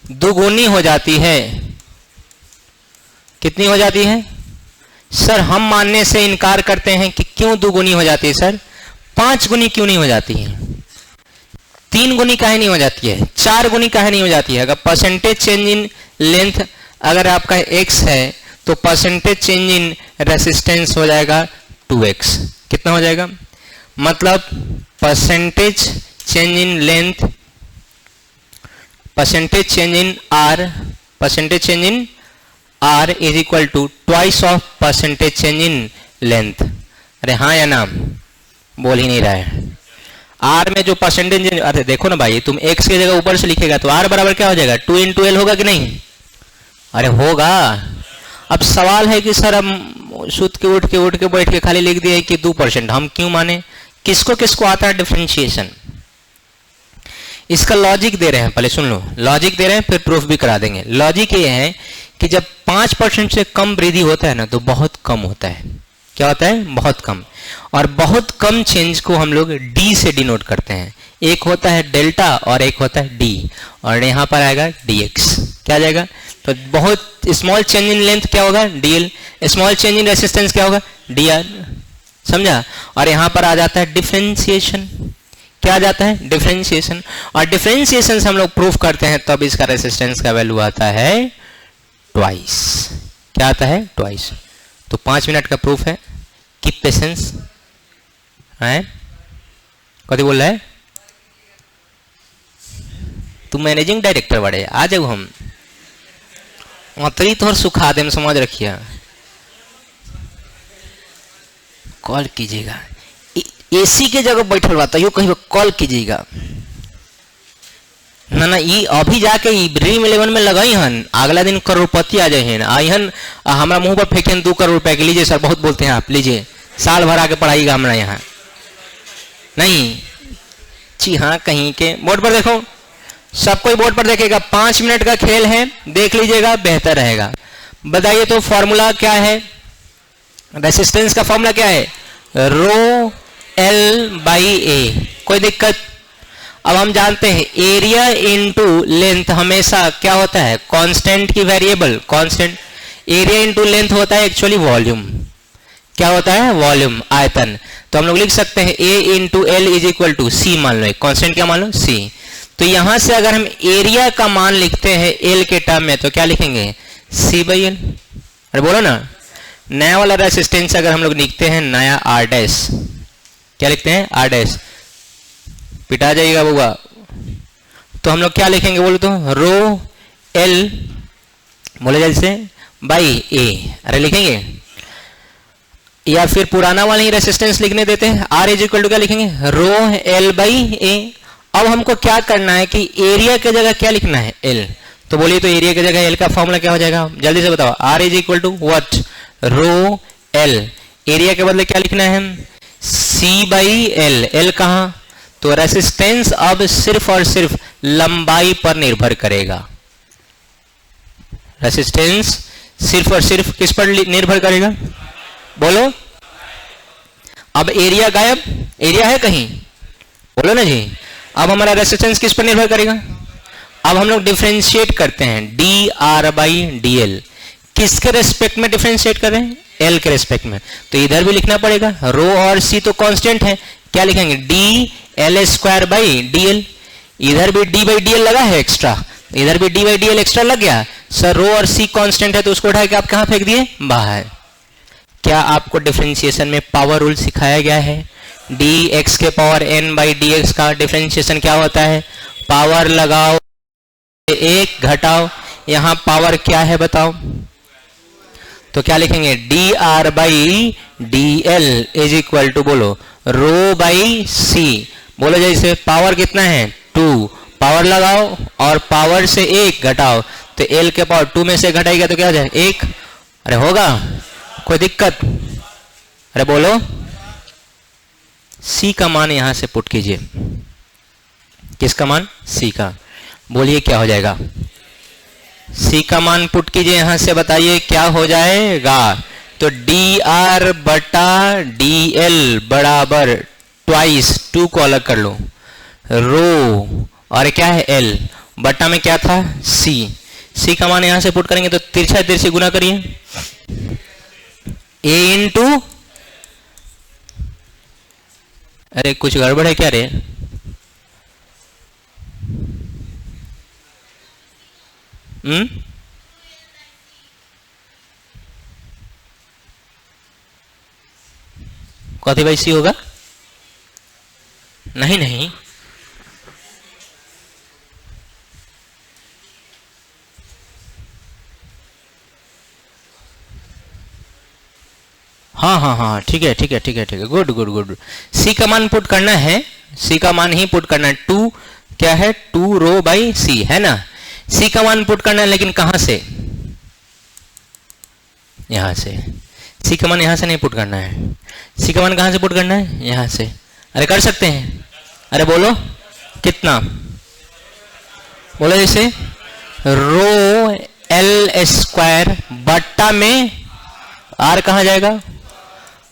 दुगुनी हो जाती है। कितनी हो जाती है सर? हम मानने से इनकार करते हैं कि क्यों दुगुनी हो जाती है सर? 5 गुनी क्यों नहीं हो जाती है? 3 गुनी काहे नहीं हो जाती है? 4 गुनी काहे नहीं हो जाती है? अगर परसेंटेज चेंज इन लेंथ अगर आपका x है तो परसेंटेज चेंज इन रेसिस्टेंस हो जाएगा 2x। कितना हो जाएगा? मतलब percentage change in length, percentage change in r is equal to twice of percentage change in length. अरे हाँ या ना? बोल ही नहीं रहा है। r में जो परसेंटेज, अरे देखो ना भाई, तुम x की जगह ऊपर से लिखेगा तो r बराबर क्या हो जाएगा? 2 into l होगा कि नहीं? अरे होगा। अब सवाल है कि सर हम सुत के उठ के बैठ के खाली लिख दिए कि 2%, हम क्यों माने? किसको किसको आता है डिफरेंशिएशन? इसका लॉजिक दे रहे हैं, पहले सुन लो। लॉजिक दे रहे हैं फिर प्रूफ भी करा देंगे। लॉजिक ये है कि जब 5% से कम वृद्धि होता है ना तो बहुत कम होता है। क्या होता है? बहुत कम। और बहुत कम चेंज को हम लोग डी से डिनोट करते हैं। एक होता है डेल्टा और एक होता है डी, और यहाँ पर आएगा dx। क्या आ जाएगा? तो बहुत स्मॉल चेंज इन लेंथ क्या होगा? dl। Small change in resistance क्या होगा? dr। समझा? और यहाँ पर आ जाता है डिफरेंशिएशन। क्या आ जाता है? डिफरेंशिएशन। और डिफरेंशिएशन से हम लोग प्रूफ करते हैं तब इसका रेसिस्टेंस का वैल्यू आता है ट्वाइस। क्या आता है? ट्वाइस। तो 5 मिनट का प्रूफ है। Keep patience. कभी बोल रहा है तू मैनेजिंग डायरेक्टर बड़े, आ जाओ हम अतरी तो और सुखा दे, समझ रखिए। कॉल कीजिएगा, एसी के जगह बैठल बा तो कहीं कॉल कीजिएगा ना ना। ये अभी जाके ड्रीम 11 में लगाई हन, अगला दिन करोड़पति आ जाए आई हन, हमारा मुंह पर फेंके 2 करोड़ रुपए के। लीजिए सर, बहुत बोलते हैं आप, लीजिए साल भर आके पढ़ाइएगा हमारा यहाँ। नहीं जी हाँ, कहीं के बोर्ड पर देखो, सब कोई बोर्ड पर देखेगा। 5 मिनट का खेल है, देख लीजिएगा, बेहतर रहेगा। बताइए तो फॉर्मूला क्या है, रेसिस्टेंस का फॉर्मूला क्या है, रो एल बाई ए। कोई दिक्कत? अब हम जानते हैं एरिया इनटू लेंथ हमेशा क्या होता है, कांस्टेंट की variable, constant. Area into length होता है एक्चुअली वॉल्यूम। क्या होता है, वॉल्यूम, आयतन। तो हम लोग लिख सकते हैं A into L is equal to C, मान लो कांस्टेंट क्या मान लो, सी। तो यहां से अगर हम एरिया का मान लिखते हैं एल के टर्म में तो क्या लिखेंगे, सी बाई एल। अरे बोलो ना, नया वाला रेसिस्टेंस अगर हम लोग लिखते हैं नया आर डैश, क्या लिखते हैं, आर डैश। पिटा जाइएगा बुआ। तो हम लोग क्या लिखेंगे बोलो तो, रो एल बोले जैसे बाई ए। अरे लिखेंगे, या फिर पुराना वाला ही रेसिस्टेंस लिखने देते हैं, आर इज इक्वल टू क्या लिखेंगे, रो एल बाई ए। अब हमको क्या करना है कि एरिया की जगह क्या लिखना है, एल। तो बोलिए तो एरिया की जगह एल का फॉर्मूला क्या हो जाएगा, जल्दी से बताओ। R is equal to what, rho L. Area के बदले क्या लिखना है, सी बाई एल। एल कहां, तो रेसिस्टेंस अब सिर्फ और सिर्फ लंबाई पर निर्भर करेगा। रेसिस्टेंस सिर्फ और सिर्फ किस पर निर्भर करेगा, बोलो। अब एरिया गायब, एरिया है कहीं, बोलो ना जी। अब हमारा रेसिस्टेंस किस पर निर्भर करेगा। अब हम लोग डिफरेंशिएट करते हैं D R by D L. किसके रेस्पेक्ट में डिफरेंशिएट कर रहे हैं, एल के रेस्पेक्ट में। तो इधर भी लिखना पड़ेगा, रो और सी तो कांस्टेंट है, क्या लिखेंगे, D L square by D L. इधर भी डी बाई डी एल लगा है एक्स्ट्रा, इधर भी D by D L extra लग गया। सर रो और सी कांस्टेंट है तो उसको उठा के आप कहां फेंक दिए, बाहर। क्या आपको डिफरेंशिएशन में पावर रूल सिखाया गया है, डी एक्स के power N by D X का डिफरेंशिएशन क्या होता है, पावर लगाओ, एक घटाओ। यहां पावर क्या है बताओ, तो क्या लिखेंगे, D R by D L is equal to बोलो रो बाई सी। बोलो जैसे पावर कितना है, 2, पावर लगाओ और पावर से 1 घटाओ, तो एल के पावर 2 में से घटाएगा तो क्या हो जाए, 1। अरे होगा, कोई दिक्कत, अरे बोलो। सी का मान यहां से पुट कीजिए, किसका मान, सी का। बोलिए क्या हो जाएगा, सी का मान पुट कीजिए यहां से, बताइए क्या हो जाएगा। तो डी आर बटा डी एल बराबर ट्वाइस, 2 को अलग कर लो, रो और क्या है एल, बटा में क्या था, सी। सी का मान यहां से पुट करेंगे तो तिरछा तिरछी गुना करिए, ए इंटू, अरे कुछ गड़बड़ है क्या रे, कथी भाई सी होगा, नहीं नहीं, हाँ हाँ हाँ ठीक है ठीक है ठीक है ठीक है, गुड गुड गुड। सी का मान पुट करना है, सी का मान ही पुट करना है, 2 क्या है, 2 रो बाई सी है ना। सी का मान पुट करना है लेकिन कहां से, यहां से। सी का मान यहां से नहीं पुट करना है, सी का मान कहां से पुट करना है, यहां से। अरे कर सकते हैं, अरे बोलो कितना, बोलो जैसे रो एल स्क्वायर बट्टा में आर कहां जाएगा।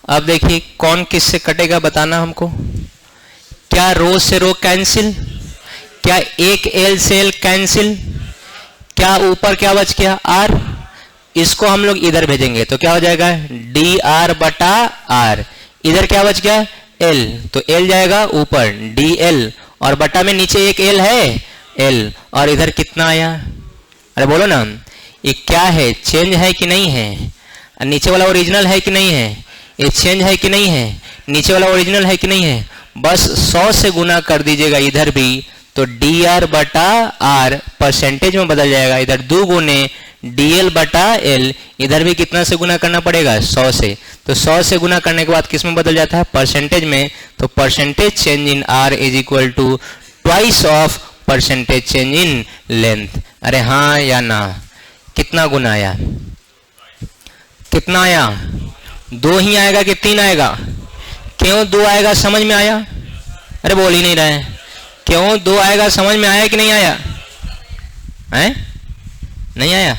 अब देखिए कौन किससे कटेगा बताना हमको, क्या रो से रो कैंसिल, क्या एक एल से एल कैंसिल, क्या ऊपर क्या बच गया, आर। इसको हम लोग इधर भेजेंगे तो क्या हो जाएगा, डी आर बटा आर। इधर क्या बच गया, एल, तो एल जाएगा ऊपर, डी एल, और बटा में नीचे एक एल है, एल, और इधर कितना आया। अरे बोलो ना, ये क्या है, चेंज है कि नहीं है, नीचे वाला ओरिजिनल है कि नहीं है, ये चेंज है कि नहीं है, नीचे वाला ओरिजिनल है कि नहीं है। बस 100 से गुना कर दीजिएगा इधर भी, तो डी आर बटा आर परसेंटेज में बदल जाएगा, इधर 2 गुने dl बटा l, इधर भी कितना से गुना करना पड़ेगा 100 से, तो 100 से गुना करने के बाद किस में बदल जाता है परसेंटेज में, तो percentage change in r is equal to twice of percentage change in length. अरे हाँ या ना, कितना गुना आया, कितना आया, 2 ही आएगा कि 3 आएगा, क्यों 2 आएगा समझ में आया, अरे बोल ही नहीं रहे, क्यों 2 आएगा समझ में आया कि नहीं आया है, नहीं आया,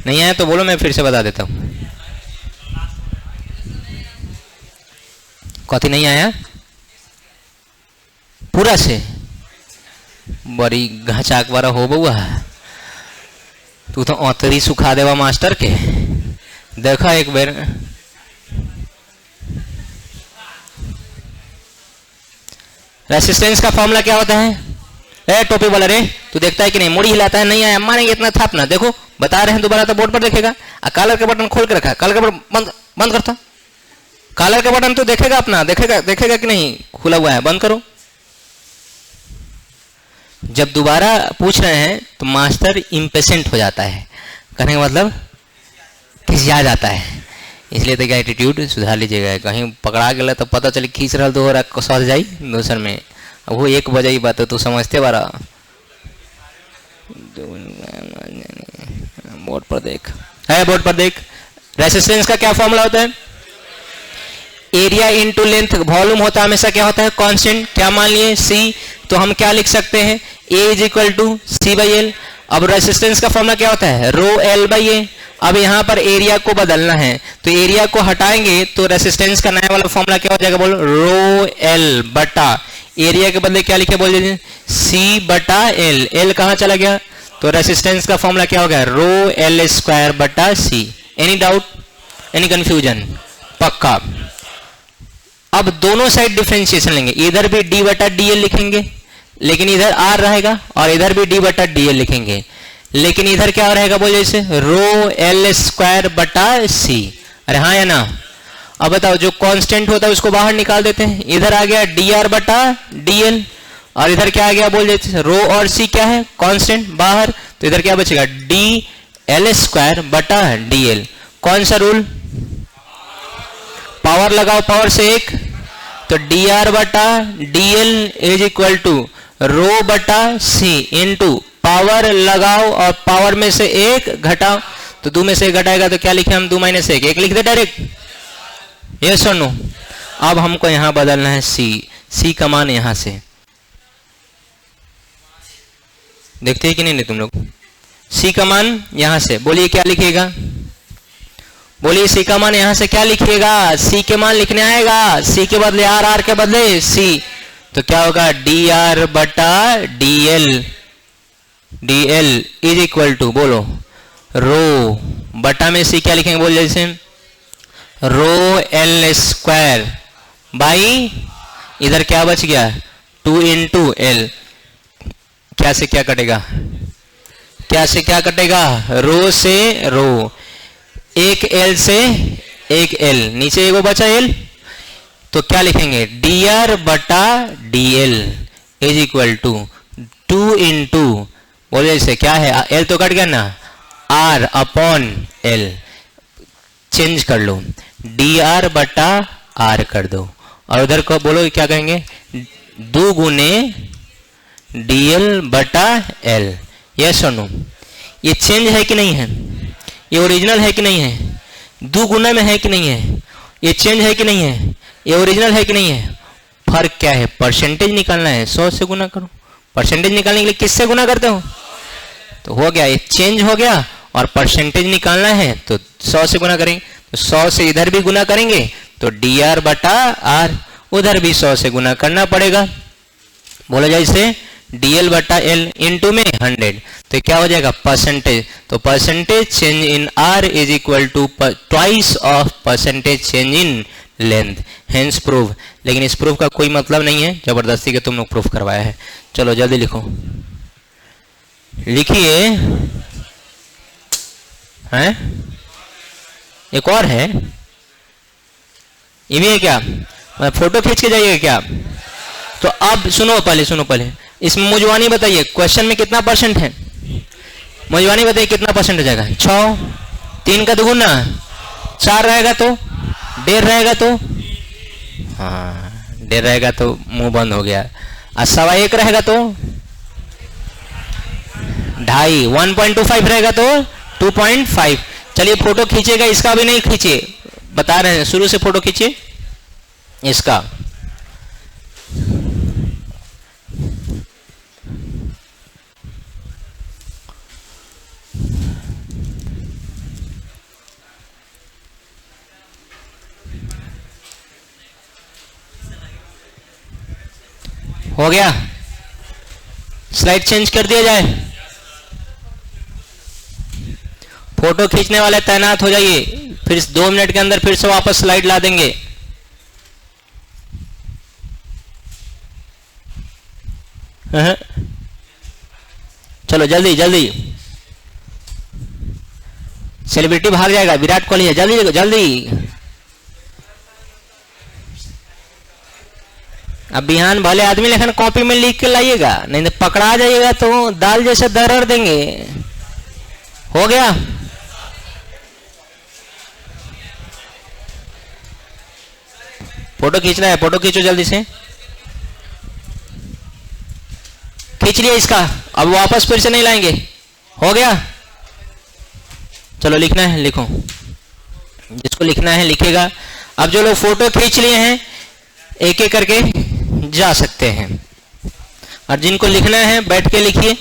नहीं आया तो बोलो मैं फिर से बता देता हूं, कथी नहीं आया पूरा से, बड़ी घचाक बारा हो बउआ, तू तो औतरी सुखा देवा मास्टर के, देखा एक बेर रेसिस्टेंस का फॉर्मूला क्या होता है, ए टोपी वाला रे तू देखता है कि नहीं, मुड़ी हिलाता है, नहीं आया मारेंगे इतना थापना, देखो बता रहे हैं दोबारा तो बोर्ड पर देखेगा, कॉलर का बटन खोल के रखा है, कॉलर का बटन बंद करता, कॉलर का बटन तो देखेगा अपना, देखेगा कि नहीं खुला हुआ है, बंद करो। जब दोबारा पूछ रहे हैं तो मास्टर इम्पेशेंट हो जाता है, कहने का मतलब खिसिया जाता है, इसलिए तो क्या एटीट्यूड सुधार लीजिएगा, कहीं पकड़ा गया तो पता चले खींच रहा तो हो सज जाई दूसर में, अब वो 1 बजे ही बात है, तू समझते बारा, बोर्ड पर देख, है बोर्ड पर देख, रेसिस्टेंस का क्या फॉर्मूला होता है, एरिया इनटू लेंथ, वॉल्यूम होता है हमेशा क्या होता है कांस्टेंट, क्या मान लिए सी, तो हम क्या लिख सकते हैं A is equal to C by L. अब रेसिस्टेंस का फॉर्मूला क्या होता है रो एल बाई ए। अब यहाँ पर एरिया को बदलना है तो एरिया को हटाएंगे तो रेसिस्टेंस का नया वाला फॉर्मूला क्या हो जाएगा, बोलो रो एल बटा एरिया के बदले क्या लिखे बोल दीजिए सी बटा एल, एल कहाँ चला गया, तो रेसिस्टेंस का फॉर्मूला क्या हो गया रो एल स्क्वायर बटा सी। एनी डाउट, एनी कंफ्यूजन, पक्का। अब दोनों साइड डिफरेंशिएशन लेंगे, इधर भी डी बटा डी एल लिखेंगे लेकिन इधर आर रहेगा और इधर भी डी बटा डी एल लिखेंगे लेकिन इधर क्या रहेगा बोल जैसे रो एल स्क्वायर बटा सी। अरे हाँ या ना। अब बताओ जो कांस्टेंट होता है उसको बाहर निकाल देते हैं, इधर आ गया डी आर बटा डी एल और इधर क्या आ गया बोल देते रो और सी क्या है कांस्टेंट बाहर, तो इधर क्या बचेगा डी एल स्क्वायर बटा डी एल। कौन सा रूल, पावर लगाओ पावर से एक, तो डी आर बटा D L is equal to rho बटा सी इंटू पावर लगाओ और पावर में से एक घटाओ, तो 2 में से 1 घटाएगा तो क्या लिखे हम 2 माइनस 1, 1 लिख दे डायरेक्ट, यस और नो। अब हमको यहां बदलना है सी, सी का मान यहां से देखते हैं कि नहीं तुम लोग, सी का मान यहां से बोलिए क्या लिखिएगा, बोलिए सी का मान यहां से क्या लिखिएगा, सी के मान लिखने आएगा, सी के बदले आर, आर के बदले सी, तो क्या होगा डी आर बटा D L, D L is equal to बोलो रो बटा में सी क्या लिखेंगे बोल जैसे रो एल स्क्वायर बाई इधर क्या बच गया 2 इंटू एल, क्या से क्या कटेगा, क्या से क्या कटेगा रो से रो, एक एल से एक एल, नीचे एगो बचा एल, तो क्या लिखेंगे डी आर बटा D L is equal to 2 into बोले से क्या है एल तो कट गया ना, आर अपॉन एल, चेंज कर लो डी आर बटा आर कर दो और उधर को बोलो क्या कहेंगे 2 गुने डी एल बटा एल, यस और नो। ये चेंज है कि नहीं है, ये ओरिजिनल है कि नहीं है, 2 गुना में है कि नहीं है, ये चेंज है कि नहीं है, ये ओरिजिनल है कि नहीं है, फर्क क्या है, परसेंटेज निकालना है 100 से गुना करो, परसेंटेज निकालने के लिए किससे गुना करते हो, तो हो गया ये चेंज हो गया और परसेंटेज निकालना है तो 100 से गुना करेंगे, तो 100 से इधर भी गुना करेंगे तो डी आर बटा आर, उधर भी 100 से गुना करना पड़ेगा, बोला जाए इसे डी एल बटा एल इंटू में 100, तो क्या हो जाएगा परसेंटेज, तो percentage change in R is equal to twice of percentage change in length, hence prove. लेकिन इस प्रूफ का कोई मतलब नहीं है, जबरदस्ती के तुम लोग प्रूफ करवाया है। चलो जल्दी लिखो, लिखिए हैं, एक और है, ये भी है क्या, फोटो खींच के जाइएगा क्या, तो अब सुनो पहले, सुनो पहले, इसमें मुझवानी बताइए क्वेश्चन में कितना परसेंट है, मौजवानी बताइए कितना परसेंट हो जाएगा? 6। 3 का दुगुना 4 रहेगा तो 1.5 रहेगा तो, हाँ 1.5 रहेगा तो मुंह बंद हो गया। और 1.25 रहेगा तो 2.5, 1.25 रहेगा तो 2.5। चलिए फोटो खींचेगा, इसका भी नहीं खींचिए, बता रहे हैं शुरू से फोटो खींचिए इसका। हो गया? स्लाइड चेंज कर दिया जाए? फोटो खींचने वाले तैनात हो जाइए, फिर 2 मिनट के अंदर फिर से वापस स्लाइड ला देंगे। चलो जल्दी जल्दी, सेलिब्रिटी भाग जाएगा, विराट कोहली है, जल्दी जल्दी। अब बिहान भले आदमी लेकिन कॉपी में लिख के लाइएगा, नहीं तो पकड़ा जाइएगा तो दाल जैसे दरड़ देंगे। हो गया? फोटो खींचना है, फोटो खींचो जल्दी से, खींच लिया इसका, अब वापस फिर से नहीं लाएंगे। हो गया? चलो लिखना है, लिखो, जिसको लिखना है लिखेगा। अब जो लोग फोटो खींच लिए हैं एक एक करके जा सकते हैं, और जिनको लिखना है बैठ के लिखिए।